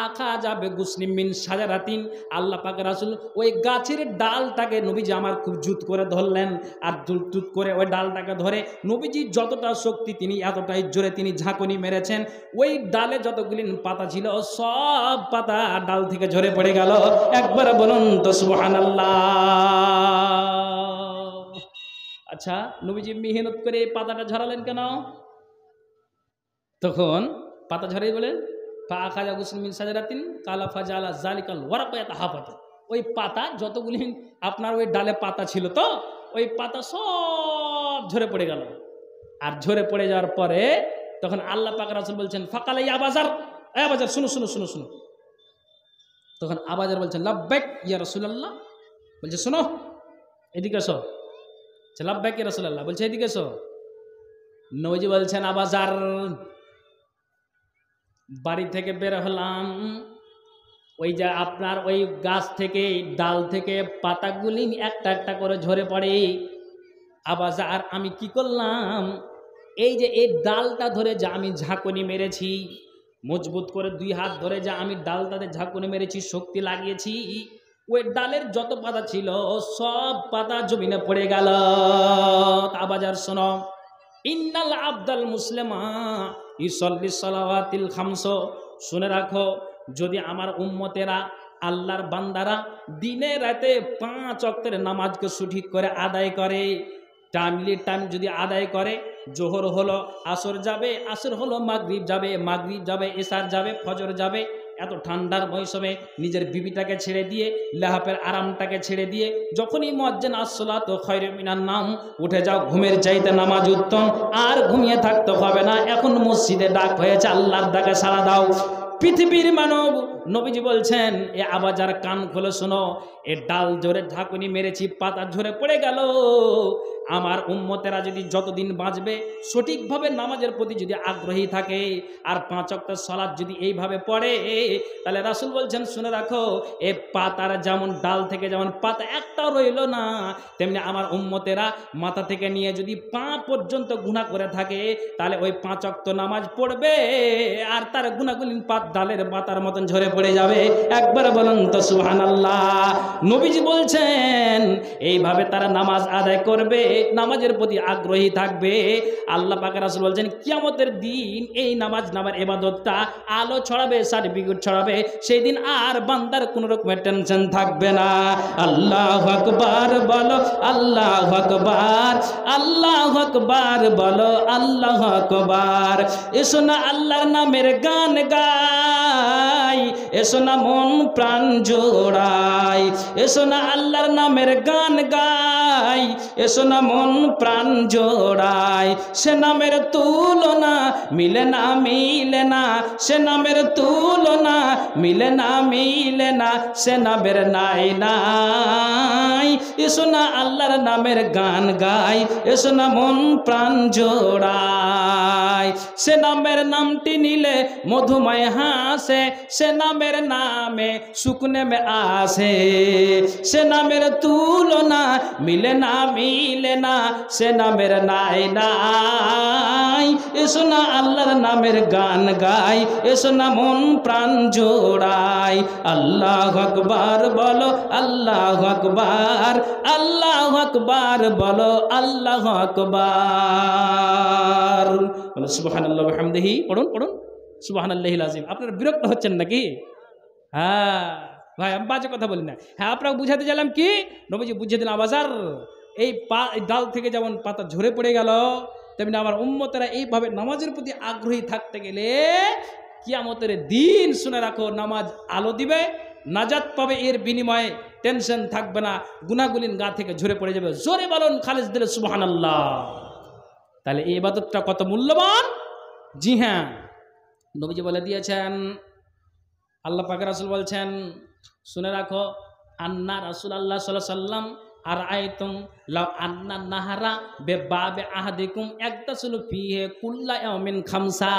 আখা যাবে গুসনিম মিন সাজারাতিন, আল্লাহ পাক রাসূল ওই গাছের ডালটাকে নবীজি আমার খুব জুত করে ধরলেন, আর জুত করে ওই ডালটাকে ধরে নবীজি যতটা শক্তি তিনি এতটাই জোরে তিনি ঝাঁকুনি মেরেছেন, ওই ডালে যতগুলি পাতা ছিল সব পাতা ডাল থেকে ঝরে পড়ে গেল। একবার বলুন তো সুবহানাল্লাহ। আচ্ছা, নবীজি মেহনত করে এই পাতাটা ঝরালেন কেন? তখন পাতা ঝরাই বলেন ফাখাজা গুসলিম মিন সাজারাতিন কালা ফাজালা জালিকাল ওয়ারাকু ইয়াতাহাফাত, ওই পাতা যতগুলি আপনার ওই ডালে পাতা ছিল তো ওই পাতা সব ঝরে পড়ে গেল। আর ঝরে পড়ে যাওয়ার পরে তখন আল্লাহ পাক রাসূল বলছেন ফাকালা ইয়া বাজার, এ বাজার শুনো শুনো শুনো শুনো। তখন আবাজার বলছেন লাব্বাইক ইয়া রাসূলুল্লাহ, বলছে শোনো এদিকে এসো, লাব্বাইক ইয়া রাসূলুল্লাহ, বলছে এদিকে এসো। নবীজি বলছেন আবাজার, বাড়ি থেকে বের হলাম, ওই যে আপনার ওই গাছ থেকে ডাল থেকে পাতাগুলি একটা একটা করে ঝরে পড়ে, আবাজার আমি কি করলাম, এই যে এই ডালটা ধরে যা আমি ঝাঁকুনি মেরেছি, মজবুত করে 2 হাত ধরে যা আমি ডালটাতে ঝাঁকুনি মেরেছি, শক্তি লাগিয়েছি, ওই ডালের যত পাতা ছিল সব পাতা জমিনে পড়ে গেল। আবাজার শোনো, ইন্নাল আবদাল মুসলিমা ইউসাল্লি সালাওয়াতিল খামস, শুনে রাখো যদি আমার উম্মতেরা আল্লাহর বান্দারা দিনে রাতে 5 ওয়াক্তের নামাজকে সঠিক করে আদায় করে, টাইমলি টাইম যদি আদায় করে, জোহর হলো আসর যাবে, আসর হলো মাগরিব যাবে, মাগরিব যাবে এশার যাবে, ফজর যাবে, এত ঠান্ডার মৌসুমে নিজের বিবিটাকে ছেড়ে দিয়ে লেহাপের আরামটাকে ছেড়ে দিয়ে যখনই মুয়াজ্জিন আসসালাতু খায়রুম মিনান নাওম, উঠে যাও, ঘুমের চাইতে নামাজ উত্তম, আর ঘুমিয়ে থাকতে হবে না, এখন মসজিদে ডাক হয়েছে, আল্লাহর ডাকে সাড়া দাও। পৃথিবীর মানব নবীজি বলছেন এ আবাজার কান খুলে শোনো, এ ডাল জোরে ঝাঁকুনি মেরেছি, পাতা ঝরে পড়ে গেল, আমার উম্মতেরা যদি যতদিন বাঁচবে সঠিকভাবে নামাজের প্রতি যদি আগ্রহী থাকে আর 5 ওয়াক্ত সালাত যদি এইভাবে পড়ে, তাহলে রাসূল বলছেন শুনে রাখো এ পাতার যেমন ডাল থেকে যেমন পাতা একটাও রইল না, তেমনি আমার উম্মতেরা মাথা থেকে নিয়ে যদি পা পর্যন্ত গুনাহ করে থাকে, তাহলে ওই 5 ওয়াক্ত নামাজ পড়বে আর তার গুনাহগুলি ডালের পাতার মতন ঝরে পড়ে যাবে। একবার বলুন তো সুবহানাল্লাহ। নবীজি বলছেন এইভাবে তারা নামাজ আদায় করবে, নামাজের প্রতি আগ্রহী থাকবে। আল্লাহ পাক রাসূল বলছেন কিয়ামতের দিন এই নামাজ নামার ইবাদতটা আলো ছড়াবে, সার্টিফিকেট ছড়াবে, সেই দিন আর বান্দার কোনো রকমের টেনশন থাকবে না। আল্লাহু আকবার বলো, আল্লাহু আকবার, আল্লাহু আকবার বলো, আল্লাহু আকবার। এসো না আল্লাহর নামের গান গাই, এসো না মন প্রাণ জোড়াই, এসো না আল্লাহর নামের গান গাই, এসো না মন প্রাণ জোড়াই, সে নামের তুলনা মিলে না, মিলে না, সে নামের তুলনা মিলে না, মিলে না, সে নামের নাই নাই। এসো না আল্লাহর নামের গান গাই, এসো না মন প্রাণ জোড়াই, সে নামের নামটি নিলে মধুময় হাসে, সে নামের নামের নামে শুকনে মে আসে, সে নামের তুলনা মিলে না, সে নামের নাই নাই। এসো না আল্লাহর নামের গান গাই, এসো না মন প্রাণ জোড়াই। আল্লাহু আকবার বলো, আল্লাহু আকবার, আল্লাহু আকবার বলো, আল্লাহু আকবার বলো। সুবহানাল্লাহি ওয়া বিহামদিহি পড়ুন পড়ুন, সুবহানাল্লাহিল আযীম। আপনারা বিরক্ত হচ্ছেন নাকি? হ্যাঁ ভাই, আমি বাজে কথা বলি না। হ্যাঁ, আপনাকে বুঝাতে চাইলাম কি, নবীজি বুঝিয়ে দিলাম বাজার। এই ডাল থেকে যেমন পাতা ঝরে পড়ে গেল, তেমনি আমার উম্মতেরা এইভাবে নামাজের প্রতি আগ্রহী থাকতে গেলে কিয়ামতের দিন শুনে রাখো, নামাজ আলো দিবে, নাজাত পাবে, এর বিনিময়ে টেনশন থাকবে না, গুনাহগুলিন গা থেকে ঝরে পড়ে যাবে। জোরে বলুন খালিস দিলে সুবহানাল্লাহ। তাহলে এই ইবাদতটা কত মূল্যবান। জি হ্যাঁ, নবীজি বলে দিয়েছেন, আল্লাহ পাক রাসূল বলছেন, শুনে রাখো, আন্না রাসূলুল্লাহ সাল্লাল্লাহু আলাইহি সাল্লাম আর আইতুম লাউ আন্না নাহারা বিবাবে আহাদিকুম একতাসুলু ফিহি কুল্লা ইয়াউমিন খামসা।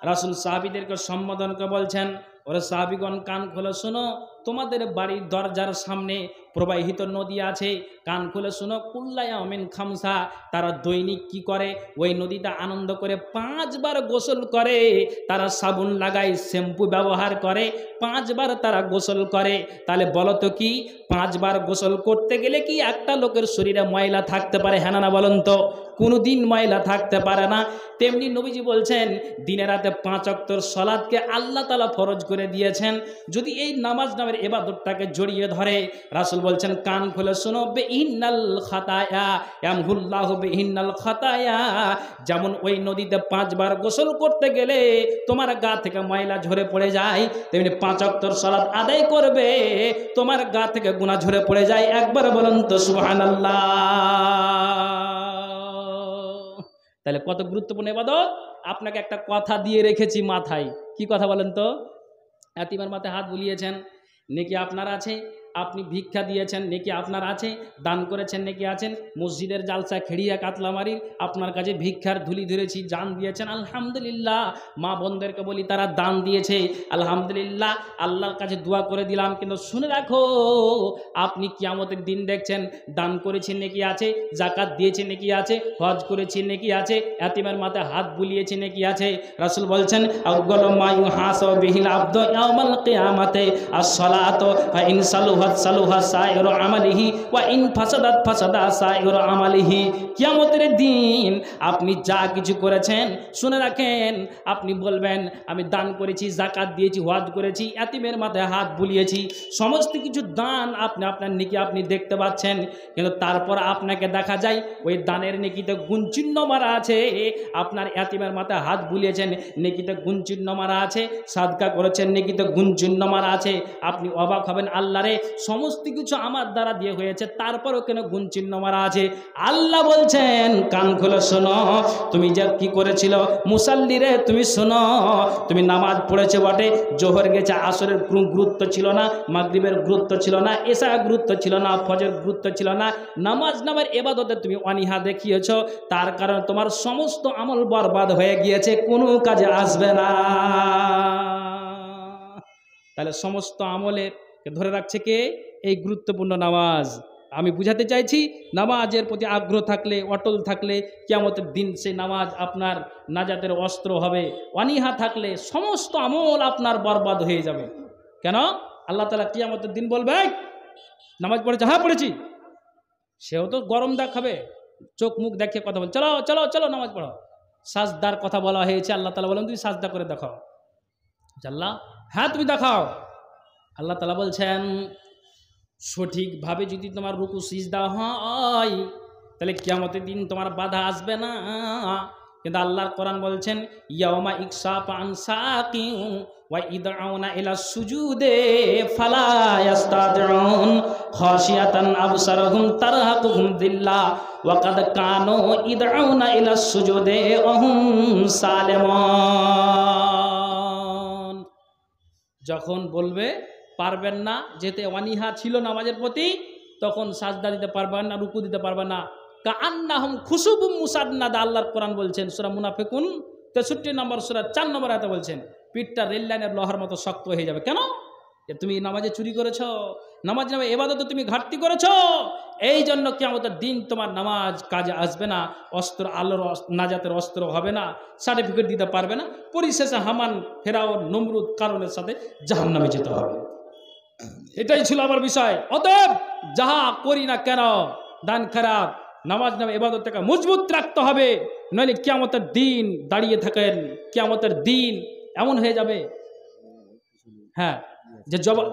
রাসূল সাহাবীদেরকে সম্বোধন করে বলছেন, ওরে সাহাবীগণ কান খুলে শোনো, তোমাদের বাড়ির দরজার সামনে প্রবাহিত নদী আছে, কান খুলে শোনো, কুল্লা ইয়াউমিন খামসা, তারা দৈনিক কি করে, ওই নদীটা আনন্দ করে 5 বার গোসল করে, তারা সাবুন লাগায়, শ্যাম্পু ব্যবহার করে, 5 বার তারা গোসল করে। তাহলে বলো তো কি 5 বার গোসল করতে গেলে কি একটা লোকের শরীরে ময়লা থাকতে পারে? হ্যাঁ না বলুন তো, কোনো দিন ময়লা থাকতে পারে না। তেমনি নবীজি বলছেন, দিনে রাতে 5 ওয়াক্তের সালাতকে আল্লাহ তাআলা ফরজ করে দিয়েছেন। যদি এই নামাজ নামের ইবাদতটাকে জড়িয়ে ধরে, রাসূল বলছেন কান খুলে শোনো, বিহিন্নাল খাতায়া ইয়ামহুল্লাহু বিহিন্নাল খাতায়া, যেমন ওই নদীতে 5 বার গোসল করতে গেলে তোমার গা থেকে ময়লা ঝরে পড়ে যায়, তেমনি 5 ওয়াক্তের সালাত আদায় করবে, তোমার গা থেকে গুনাহ ঝরে পড়ে যায়। একবার বলুন তো সুবহানাল্লাহ। তাহলে কত গুরুত্বপূর্ণ ইবাদত। আপনাকে একটা কথা দিয়ে রেখেছি মাথায়, কি কথা বলেন তো? এতিমের মাথায় হাত বুলিয়েছেন, নেকি আপনার আছে। আপনি ভিক্ষা দিয়েছেন, নেকি আপনার আছে। দান করেছেন, নেকি আছেন। মসজিদের জালসা খেড়িয়া কাতলা মারি আপনার কাছে ভিক্ষার ধুলি ধরেছি, দান দিয়েছেন, আলহামদুলিল্লাহ। মা বোনদেরকে বলি তারা দান দিয়েছে, আলহামদুলিল্লাহ, আল্লাহর কাছে দোয়া করে দিলাম। কিন্তু শুনে রাখো, আপনি কিয়ামতের দিন দেখছেন, দান করেছেন নেকি আছে, যাকাত দিয়েছেন নেকি আছে, হজ করেছেন নেকি আছে, এতিমের মাথায় হাত বুলিয়েছে নেকি আছে। রাসূল বলছেন, আউয়ালু মা ইউহাসাবু বিহিল আবদু ইয়াউমাল কিয়ামাতি আস-সালাতু ফা ইন সালুহাত সালুহা সাইরু আমালিহি ওয়া ইন ফাসাদাত ফাসাদা সাইরু আমালিহি। কিয়ামতের দিন আপনি যা কিছু করেছেন, শুনে রাখেন, আপনি বলবেন আমি দান করেছি, যাকাত দিয়েছি, হজ করেছি, এতিমের মাথায় হাত বুলিয়েছি, সমস্ত কিছু দান আপনি আপনার নেকি আপনি দেখতে পাচ্ছেন। কিন্তু তারপর আপনাকে দেখা যায় ওই দানের নেকিতে গুণচিহ্ন মারা আছে। আপনার এতিমের মাথায় হাত বুলিয়েছেন, নেকিতে গুণচিহ্ন মারা আছে, সাদকা করেছেন, নেকিতে গুণচিহ্ন মারা আছে। আপনি অবাক হবেন, আল্লাহ রে, সমস্ত কিছু আমার দ্বারা দিয়ে হয়েছে, তারপরও কেন গুণচিহ্ন মারা আছে? আল্লাহ বলছেন, কান খুলে শোনো, তুমি যে কি করেছিল, মুসাল্লি রে তুমি শোনো, তুমি নামাজ পড়েছে বটে, জোহর গেছে, আসরের কোনো গুরুত্ব ছিল না, মাগরিবের গুরুত্ব ছিল না, এশা গুরুত্ব ছিল না, ফজর গুরুত্ব ছিল না, নামাজ নামের ইবাদতে তুমি অনীহা দেখিয়েছ, তার কারণে তোমার সমস্ত আমল বরবাদ হয়ে গিয়েছে, কোনো কাজে আসবে না। তাহলে সমস্ত আমলের ধরে রাখছে কে? এই গুরুত্বপূর্ণ নামাজ। আমি বুঝাতে চাইছি, নামাজের প্রতি আগ্রহ থাকলে, অটল থাকলে, কিয়ামতের দিন সেই নামাজ আপনার নাজাতের অস্ত্র হবে। অনীহা থাকলে সমস্ত আমল আপনার বরবাদ হয়ে যাবে। কেন? আল্লাহ তাআলা কিয়ামতের দিন বলবে, নামাজ পড়েছে? হ্যাঁ পড়েছি। সেও তো গরম দেখাবে, চোখ মুখ দেখে কথা বল, চলো চলো চলো নামাজ পড়ো। সাজদার কথা বলা হয়েছে, আল্লাহ তাআলা বলেন তুমি সাজদা করে দেখাও। আল্লাহ, হ্যাঁ তুমি দেখাও। আল্লাহ তাআলা বলছেন, সঠিকভাবে যদি তোমার রুকু সিজদা হয়, তাহলে কিয়ামতের দিন তোমার বাধা আসবে না। কিন্তু আল্লাহর কোরআন বলছেন, ইয়াউমা ইকশাফা আন সাকিউ ওয়া ইদআউনা ইলা সুজুদে ফালা ইস্তাতিউন খাশিয়াতান আবসারহুম তারহাকুহুম যিল্লা ওয়া কাদ কানু ইদআউনা ইলা সুজুদে ওয়া হুম সালিমুন। যখন বলবে পারবেন না, যেতে অনীহা ছিল নামাজের প্রতি, তখন সাজদা দিতে পারবেন না, রুকু দিতে পারবেন না। কাআন্নাহুম খুশুবুম মুসান্নাদা, আল্লাহর কোরআন বলছেন, সূরা মুনাফিকুন 63 নম্বর সূরা 4 নম্বর আয়াতে বলছেন, পিঠটা রেল লাইনের লোহার মতো শক্ত হয়ে যাবে। কেন? যে তুমি নামাজে চুরি করেছ, নামাজ নামে এবাদতে তুমি ঘাটতি করেছ, এই জন্য কিয়ামতের দিন তোমার নামাজ কাজে আসবে না, অস্ত্র আল্লাহর নাজাতের অস্ত্র হবে না, সার্টিফিকেট দিতে পারবে না, পরিশেষে হামান, ফেরাউন, নমরুদ কারণের সাথে জাহান্নামে যেতে হবে। এটাই ছিল আমার বিষয়। অতএব যাহা করি না কেন, দান খারাপ, নামাজ নামে এবাদতটাকে মজবুত রাখতে হবে, নইলে কিয়ামতের দিন দাঁড়িয়ে থাকেন, কিয়ামতের দিন এমন হয়ে যাবে, হ্যাঁ, যে জবাব।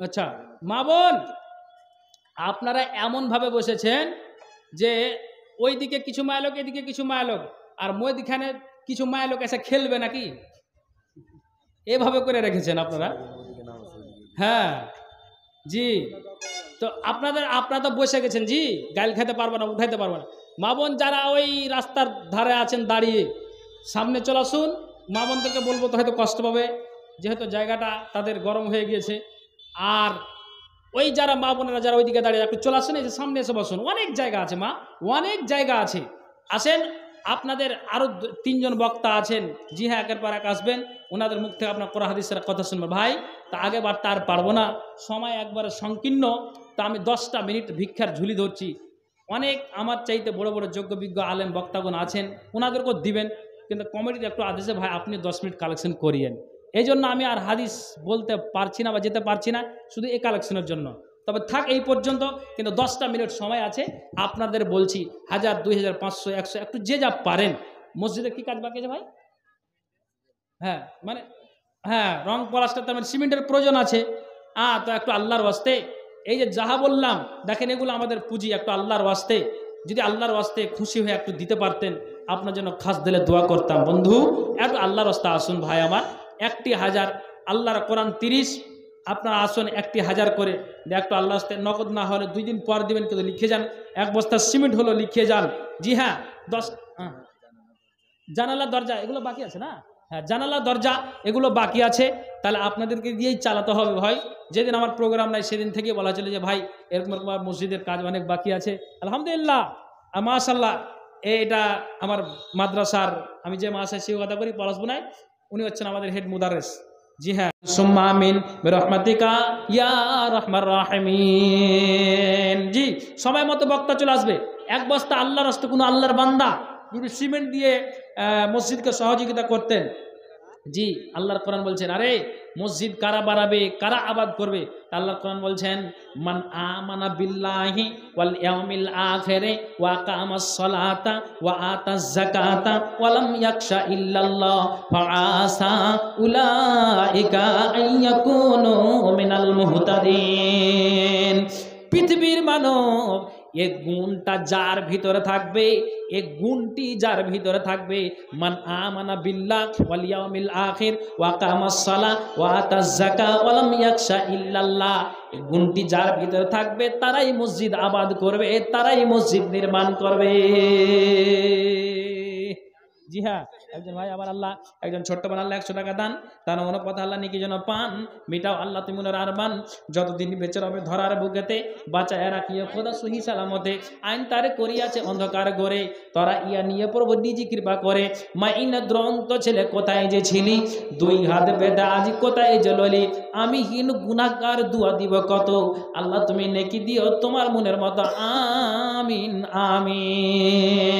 আচ্ছা মা বোন, আপনারা এমনভাবে বসেছেন যে ওইদিকে কিছু মায়ালোক, এদিকে কিছু মায়ালোক, আর মধ্যখানে কিছু মায়ালোক এসে খেলবে নাকি, এভাবে করে রেখেছেন আপনারা। হ্যাঁ জি, তো আপনারা তো বসে গেছেন, জি, গাইল খেতে পারবে না, উঠাইতে পারবে না। মা বোন যারা ওই রাস্তার ধারে আছেন দাঁড়িয়ে, সামনে চলে আসুন। মা বোনদেরকে বলবো তো হয়তো কষ্ট পাবে, যেহেতু জায়গাটা তাদের গরম হয়ে গিয়েছে। আর ওই যারা মা বোনেরা যারা ওইদিকে দাঁড়িয়ে, একটু চলে আসুন, এই যে সামনে এসে বসুন, অনেক জায়গা আছে মা, অনেক জায়গা আছে। আসেন, আপনাদের আরও 3 জন বক্তা আছেন, জি হ্যাঁ, একের পর এক আসবেন, ওনাদের মুখ থেকে আপনার কোরআন হাদিসের কথা শুনবেন। ভাই তা আগে বার তার পারবো না, সময় একবারে সংকীর্ণ, তা আমি 10টা মিনিট ভিক্ষার ঝুলি ধরছি। অনেক আমার চাইতে বড় বড় যোগ্য বিজ্ঞ আলেম বক্তাগণ আছেন, ওনাদেরকেও দিবেন, কিন্তু কমিটির একটু আদেশে ভাই আপনি 10 মিনিট কালেকশন করিয়েন। এই জন্য আমি আর হাদিস বলতে পারছি না বা যেতে পারছি না, শুধু এই কালেকশনের জন্য। তবে থাক এই পর্যন্ত, কিন্তু 10টা মিনিট সময় আছে, আপনাদের বলছি 1000, 2000, 500, 100, একটু যে যা পারেন। মসজিদে কি কাজ বাকি আছে ভাই? হ্যাঁ মানে হ্যাঁ, রং পলাশটা তো সিমেন্টের প্রয়োজন আছে, তো একটু আল্লাহর ওয়াস্তে, এই যে যাহা বললাম দেখেন, এগুলো আমাদের পুঁজি, একটু আল্লাহর ওয়াস্তে, যদি আল্লাহর ওয়াস্তে খুশি হয়ে একটু দিতে পারতেন, আপনার জন্য খাস দিলে দোয়া করতাম। বন্ধু একটু আল্লাহর ওয়াস্তে আসুন ভাই আমার, 1টি 1000, আল্লাহর কোরআন 30, আপনারা আসুন 1টি 1000 করে, একটু আল্লাহর ওয়াস্তে, নগদ না হলে 2 দিন পর দিবেন, কিন্তু লিখে যান, 1 বস্তা সিমেন্ট হলো লিখে যান। জি হ্যাঁ, 10 জানালা দরজা এগুলো বাকি আছে না, হ্যাঁ জানালা দরজা এগুলো বাকি আছে, তাহলে আপনাদেরকে দিয়েই চালাতে হবে ভাই। যেদিন আমার প্রোগ্রাম নাই সেদিন থেকে বলা চলে যে ভাই এরকম মসজিদের কাজ অনেক বাকি আছে। আলহামদুলিল্লাহ, মাশাআল্লাহ, এটা আমার মাদ্রাসার, আমি যে মাসায় শিক্ষকতা করি পড়াশোনায়, উনি হচ্ছেন আমাদের হেড মুদারেস। জি হ্যাঁ, সুম্মা আমিন বিরহমাতিকা ইয়া রাহমার রাহিমিন। জি, সময় মতো বক্তা চলে আসবে। 1 বস্তা আল্লাহর রাস্তে কোনো আল্লাহর বান্দা যদি সিমেন্ট দিয়ে মসজিদকে সহযোগিতা করতেন, জি আল্লাহর কোরআন বলছেন, আরে মসজিদ কারা বাড়াবে, কারা আবাদ করবে? আল্লাহর কোরআন বলছেন, মান আমানা বিল্লাহি ওয়াল ইয়াউমিল আখিরি ওয়া আকামাস সালাতা ওয়া আতাজ যাকাতা ওয়া লাম ইয়াখশা ইল্লাল্লাহ ফাআসা উলাইকা আইয়াকুনু মিনাল মুহতাদিন। পৃথিবীর মানব, এই গুণটা যার ভিতরে থাকবে, এই গুণটি যার ভিতরে থাকবে, মান আমানা বিল্লাহ ওয়াল ইয়াউমিল আখির ওয়া আকামাস সালাহ ওয়া আতাজ যাকাত ওয়া লাম ইয়াখশা ইল্লাল্লাহ, এই গুণটি যার ভিতরে থাকবে তারাই মসজিদ আবাদ করবে, তারাই মসজিদ নির্মাণ করবে। জি হ্যাঁ, একজন ভাই আবার আল্লাহ, একজন ছোট্ট বোন আল্লাহ 100 টাকা দান, তার মনে কথা আল্লাহ নাকি যেন পান, মিটাও আল্লাহ তুমি মনের আরমান, যতদিন বেঁচে রবে ধরার বুকেতে, বাঁচায় রাখিয়ে খোদা সহি সালামতে, আইন তারে করিয়াছে অন্ধকার গড়ে, তোরা ইয়া নিয়ে প্রভু নিজে কৃপা করে, মা ইনা দ্রন্ত ছেলে কোথায় যে ছিলি, 2 হাত বেঁধে আজ কোথায় যে ললি, আমি হীন গুনাহগার দুয়া দিব কত, আল্লাহ তুমি নেকি দিও তোমার মনের মতো, আমিন আমিন।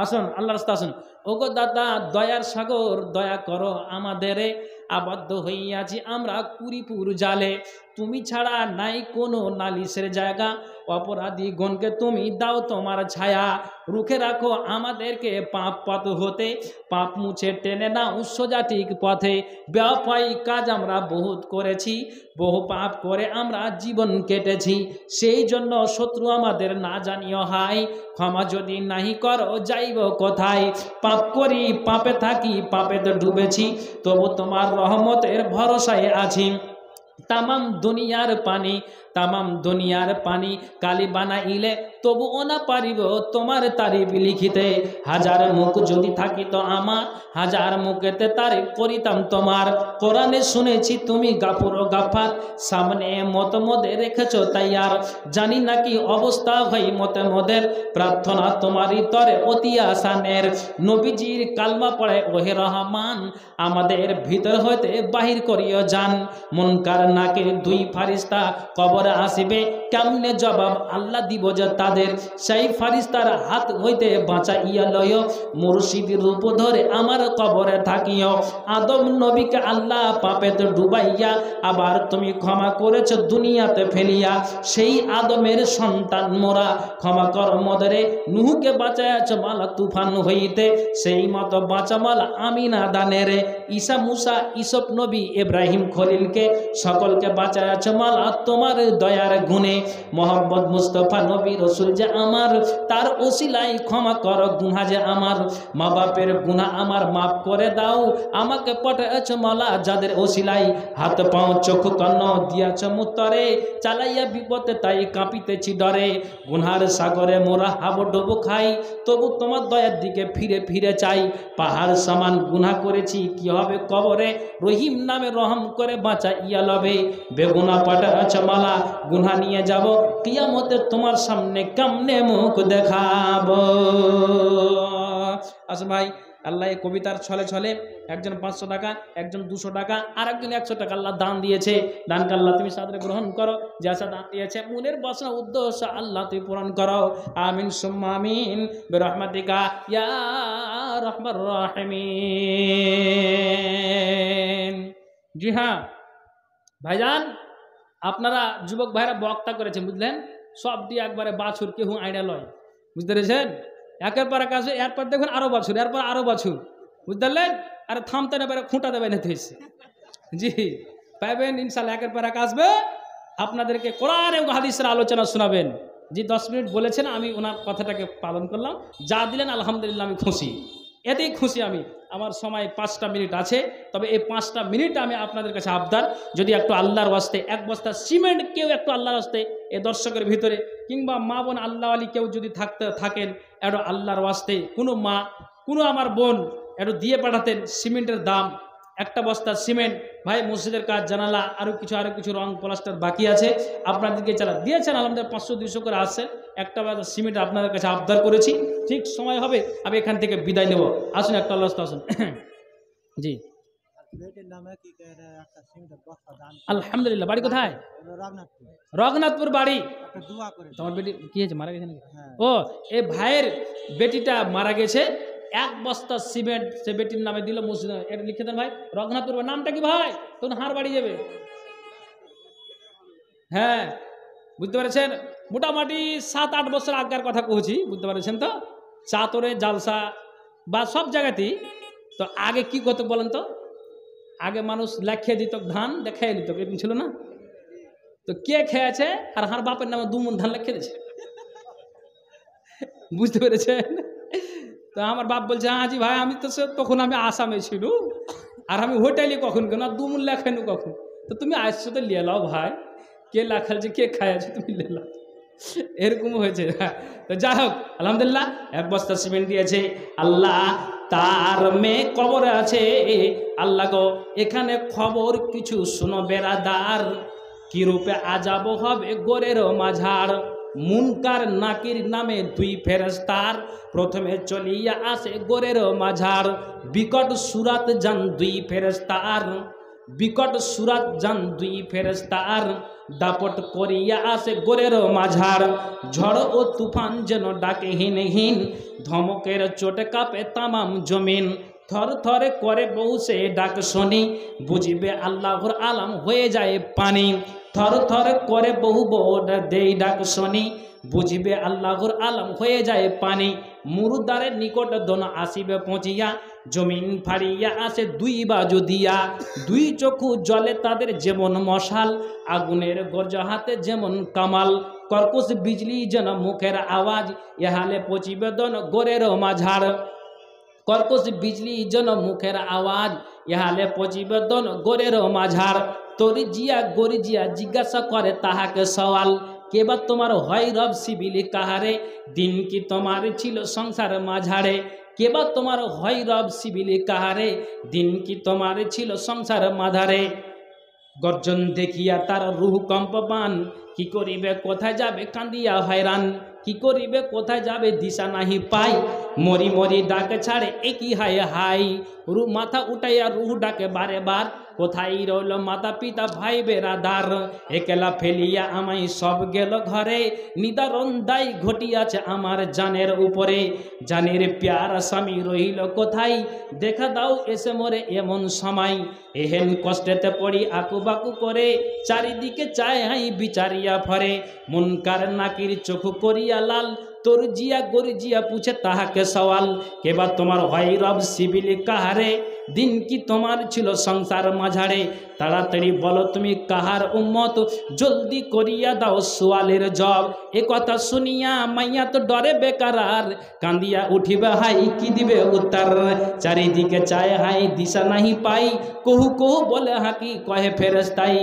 আসুন আল্লাহর রাস্তা আসুন। ওগো দাদা দয়ার সাগর, দয়া করো আমাদেরে, আবদ্ধ হইয়াছি আমরা কুরিপুর জালে, তুমি ছাড়া নাই কোনো নালিশের জায়গা, অপরাধী গণকে তুমি দাও তোমার ছায়া, রুখে রাখো আমাদেরকে পাপ পথ হতে, পাপ মুছে টেনে নাও সোজা ঠিক পথে, বেওয়াফাই কাজ আমরা বহুত করেছি, বহু পাপ করে আমরা জীবন কেটেছি, সেই জন্য শত্রু আমাদের না জানিও হাই, ক্ষমা যদি নাহি করো যাইব কোথায়, পাপ করি পাপে থাকি পাপেতে ডুবেছি, তবু তোমার রহমতের ভরসায় আছি, তামাম দুনিয়ার পানি তামাম দুনিয়ার পানি কালি বানাইলে তবুও না পারিব তোমার তারিফ লিখিতে। হাজার মুখ যদি থাকিত আমার, হাজার মুখেতে তারিফ করিতাম তোমার। কোরআনে শুনেছি তুমি গাফুর ও গাফার, সামনে মত মদে রেখেছ তাইয়ার। জানি নাকি অবস্থা হয় মতে মদের, প্রার্থনা তোমারই তরে অতি আসানের। নবীজির কালমা পড়ে ওহে রহমান, আমাদের ভিতর হইতে বাহির করিও যান। মুনকার নাকির দুই ফারিস্তা কবরে আসিবে, কেমনে জবাব আল্লাহ দিব যে তাদের। সেই ফারিস্তার হাত হইতে বাঁচাইয়া লয়, মুর্শিদ রূপ ধরে আমার কবরে থাকিও। আদম নবীকে আল্লাহ পাপেতে ডুবাইয়া আবার তুমি ক্ষমা করেছ দুনিয়াতে ফেলিয়া। সেই আদমের সন্তান মোরা, ক্ষমা কর মদরে। নুহকে বাঁচাইয়াছ মালা তুফান হইতে, সেই মতো বাঁচা মালা আমিনা দানের। ঈসা মুসা ইসব নবী ইব্রাহিম খলিলকে সকলকে বাঁচাইয়াছ মালা তোমার দয়ার গুণে। মোহাম্মদ মুস্তফা নবী রসুল যে আমার, তার ওসিলাই ক্ষমা কর গুনাহ যে আমার। মা বাপের গুনাহ আমার মাফ করে দাও, আমাকে পাঠাইয়াছ মালা যাদের ওসিলাই। হাত পাও চোখ কন্ন দিয়াছ মুতরে, চালাইয়া বিপদে তাই কাঁপিতেছি ডরে। গুনহার সাগরে মোরা হাবুডুবু খাই, তবু তোমার দয়ার দিকে ফিরে ফিরে চাই। পাহাড় সমান গুনাহ করেছি কি হবে কবরে, রহিম নামে রহম করে বাঁচাইয়া লবে। বেগুনা পাঠাইয়াছ মালা, গুনাহ নিয়ে যাব কিয়ামতে তোমার সামনে কেমনে মুখ দেখাবো। আচ্ছা ভাই, আল্লাহ এই কবিতার ছলে ছলে একজন 500 টাকা, একজন 200 টাকা, আর একজন 100 টাকা আল্লাহ দান দিয়েছে। দানকে আল্লাহ তুমি সাদরে গ্রহণ করো। যে আশা দান দিয়েছে মনের বাসনা উদ্দেশ্য আল্লাহ তুমি পূরণ করো। আমিন সুম্মা আমিন বিরহমাতিকা ইয়া রাহমার রাহিমিন। জি হ্যাঁ ভাইজান, আপনারা যুবক ভাইরা বক্তা করেছেন বুঝলেন, সব দিয়ে একবারে বাছুর কেউ আইডা লয়, বুঝতে পেরেছেন। একের পর এক আসবে, এরপর দেখুন আরো বাছুর, এরপর আরো বাছুর, বুঝতে পারলেন। আর থামতে না পারে খুঁটা দেবেন এতে এসে। জি পাইবেন ইনশাল্লাহ, একের পর এক আসবে, আপনাদেরকে কোরআন এবং হাদিসের আলোচনা শোনাবেন। জি 10 মিনিট বলেছেন, আমি ওনার কথাটাকে পালন করলাম। যা দিলেন আলহামদুলিল্লাহ, আমি খুশি, এতেই খুশি আমি। আমার সময় 5টা মিনিট আছে, তবে এই 5টা মিনিট আমি আপনাদের কাছে আবদার, যদি একটু আল্লাহর ওয়াস্তে 1 বস্তা সিমেন্ট কেউ একটু আল্লাহর ওয়াস্তে এ দর্শকের ভিতরে, কিংবা মা বোন আল্লাহ আলী কেউ যদি থাকেন একটু আল্লাহর ওয়াস্তে, কোনো মা কোনো আমার বোন একটু দিয়ে পাঠাতেন সিমেন্টের দাম। 1 বস্তা সিমেন্ট ভাই, মসজিদের কাজ, জানালা, আরও কিছু রং প্লাস্টার বাকি আছে, আপনাদেরকে চালা দিয়েছেন আলহামদুলিল্লাহ, 500-200 করে আসছেন। 1 বস্তা সিমেন্ট আপনাদের কাছে আবদার করেছি, ঠিক সময় হবে আমি এখান থেকে বিদায় নেব। আসুন একটা আল্লাহ আসুন। জি আলহামদুলিল্লাহ। বাড়ি কোথায়? রঘুনাথপুর বাড়ি। তোমার বেটি কি হয়েছে, মারা গেছে নাকি? ও এ ভাইয়ের বেটিটা মারা গেছে, 1 বস্তা সিমেন্ট সে বেটির নামে দিল মসজিদ। এটা লিখে দেন ভাই, রঘুনাথপুর। নামটা কি ভাই? তখন হার বাড়ি যাবে। হ্যাঁ বুঝতে পেরেছেন, মোটামুটি 7-8 বছর আগের কথা কইছি, বুঝতে পেরেছেন তো। চাতরে জালসা বা সব জায়গাতেই তো আগে কি করতো বলেন তো, আগে মানুষ লেখিয়ে দিত, ধান দেখাই দিত, এরকম ছিল না? তো কে খেয়েছে আর হার বাপের নামে 2 মণ ধান লিখে দিয়েছে, বুঝতে পেরেছেন। তো আমার বাপ বলছে, হ্যাঁ জি ভাই, আমি তো তখন আমি আসামে ছিল, আর আমি হোটেলে কখন কেন 2 মণ লেখাইনু কখন। তো তুমি আসছো তো লিয়ে লাও ভাই, কে লেখাল যে কে খাইছে তুমি লিয়ে লাও, এরকম হয়েছে। তো যাই হোক আলহামদুলিল্লাহ, 1 বস্তা সিমেন্ট দিয়েছে আল্লাহ। তার মেয়ে কবরে আছে আল্লাহ গো, এখানে খবর কিছু শুনো বেরাদার, কি রূপে আজাব হবে গোরের মাঝার। মুনকার নাকির নামে 2 ফেরেশতার, প্রথমে চলিয়া আসে গোরের মাঝার। বিকট সুরাত যান 2 ফেরেশতার, বিকট সুরাত যান 2 ফেরেশতার। দাপট করিয়া আসে গোরের মাঝার, ঝড় ও তুফান যেন ডাকে হিন হিন। ধমকের চোটে কাঁপে তামাম জমিন, থর থরে করে বহু সে ডাক শুনি। বুঝিবে আল্লাহর আলাম হয়ে যায় পানি, থর থর করে বহু দেই ডাক শুনি। বুঝিবে আল্লাহর আলাম হয়ে যায় পানি। মুরুদারের নিকট দন আসিবে পৌঁছিয়া, জমিন ফাড়িয়া আসে 2 বাজু দিয়া। 2 চক্ষু জলে তাদের যেমন মশাল, আগুনের গর্জ হাতে যেমন কামাল। কর্কশ বিজলি যেন মুখের আওয়াজ, এহালে পচিবে দন গোরের মাঝার। কর্কশ বিজলি যেন মুখের আওয়াজ, এহালে পচিবে দন গোরের মাঝার। তরিজিয়া গরিজিয়া জিজ্ঞাসা করে তাহাকে সওয়াল, কেবা তোমার হয় রব সিবিলি কাহারে, দিন কি তোমার ছিল সংসার মাঝারে, কেবা তোমার হয় রব সিবিলি কাহারে, দিন কি তোমার ছিল সংসার মাঝারে। গর্জন দেখিয়া তার রুহ কম্পমান, কি করিবে কোথায় যাবে কান্দিয়া হয়রান, কি করিবে কোথায় যাবে দিশা নাহি পাই, মরি মরি ডাকে ছাড়ে একই হায় হাই, মাথা উঠাইয়া রুহ ডাকে বারে বার, কোথায় রইল মাতা পিতা ভাই বেরাদার, একলা ফেলিয়া আমায় সব গেল ঘরে, নিদারণ দায় ঘটিয়াছে আমার জানের উপরে, জানের প্যারা স্বামী রহিল কোথায়, দেখা দাও এসে মরে এমন সময়, এহেন কষ্টেতে পড়ি আকু বাকু করে, চারিদিকে চায় হাই বিচারিয়া ফরে, মুনকার নাকির চোখ করিয়া লাল, তরজিয়া গরজিয়া পুছে তাহাকে সওয়াল, কেবা তোমার হয় রব সিবিলি কাহারে, দিন কি তোমার ছিল সংসার মাঝারে, তাড়াতাড়ি বলো তুমি কাহার উম্মত, জলদি করিয়া দাও সোয়ালের জব। এ কথা শুনিয়া মাইয়া তো ডরে বেকারার, কান্দিয়া উঠিবে হাই কি দিবে উত্তর, চারিদিকে চায় হাই দিশা নাহি পাই, কহু কহু বলে হাকি কহে ফেরেশতাই।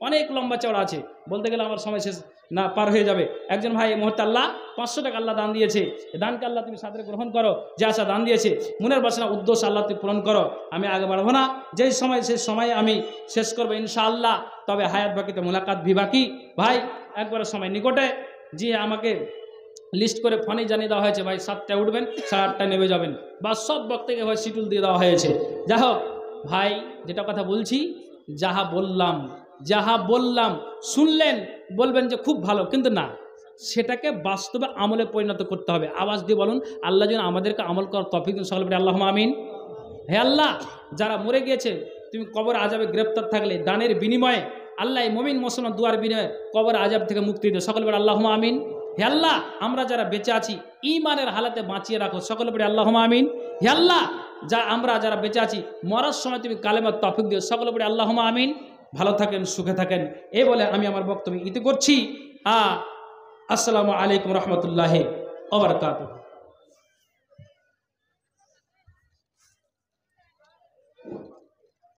অনেক লম্বা চওড়া আছে, বলতে গেলে আমার সময় শেষ না পার হয়ে যাবে। একজন ভাই এই মুহূর্তে আল্লাহ 500 টাকা আল্লাহ দান দিয়েছে, দানকে আল্লাহ তুমি সাদরে গ্রহণ করো, যে আশা দান দিয়েছে মনের বাসনা উদ্দেশ্য আল্লাহ তুমি পূরণ করো। আমি আগে বাড়বো না, যেই সময় সেই সময় আমি শেষ করবো ইনশাআল্লাহ। তবে হায়াত বাকিতে মুলাকাত ভি বাকি। ভাই একবারে সময় নিকটে, জি আমাকে লিস্ট করে ফোনে জানিয়ে দেওয়া হয়েছে, ভাই 7টায় উঠবেন 8:30টায় নেমে যাবেন, বা সব বক্তাকে ভাই শিডিউল দিয়ে দেওয়া হয়েছে। যাই হোক ভাই, যেটা কথা বলছি, যাহা বললাম শুনলেন, বলবেন যে খুব ভালো, কিন্তু না, সেটাকে বাস্তবে আমলে পরিণত করতে হবে। আওয়াজ দিয়ে বলুন, আল্লাহ যেন আমাদেরকে আমল করার তৌফিক দিন সকলে বলি আল্লাহুম্মা আমিন। হে আল্লাহ, যারা মরে গিয়েছে তুমি কবর আযাবে গ্রেফতার থাকলে দানের বিনিময়ে আল্লাহ মুমিন মুসলমান দুয়ার বিনিময়ে কবর আযাব থেকে মুক্তি দিও, সকলে বলি আল্লাহুম্মা আমিন। হে আল্লাহ, আমরা যারা বেঁচে আছি ঈমানের হালাতে বাঁচিয়ে রাখো, সকলে বলি আল্লাহুম্মা আমিন। হে আল্লাহ, আমরা যারা বেঁচে আছি মরার সময় তুমি কালেমার তৌফিক দিও, সকলে বলি আল্লাহুম্মা আমিন। ভালো থাকেন, সুখে থাকেন, এই বলে আমি আমার বক্তব্য ইতি করছি। আসসালামু আলাইকুম রহমতুল্লাহি ওয়া বারাকাতুহু।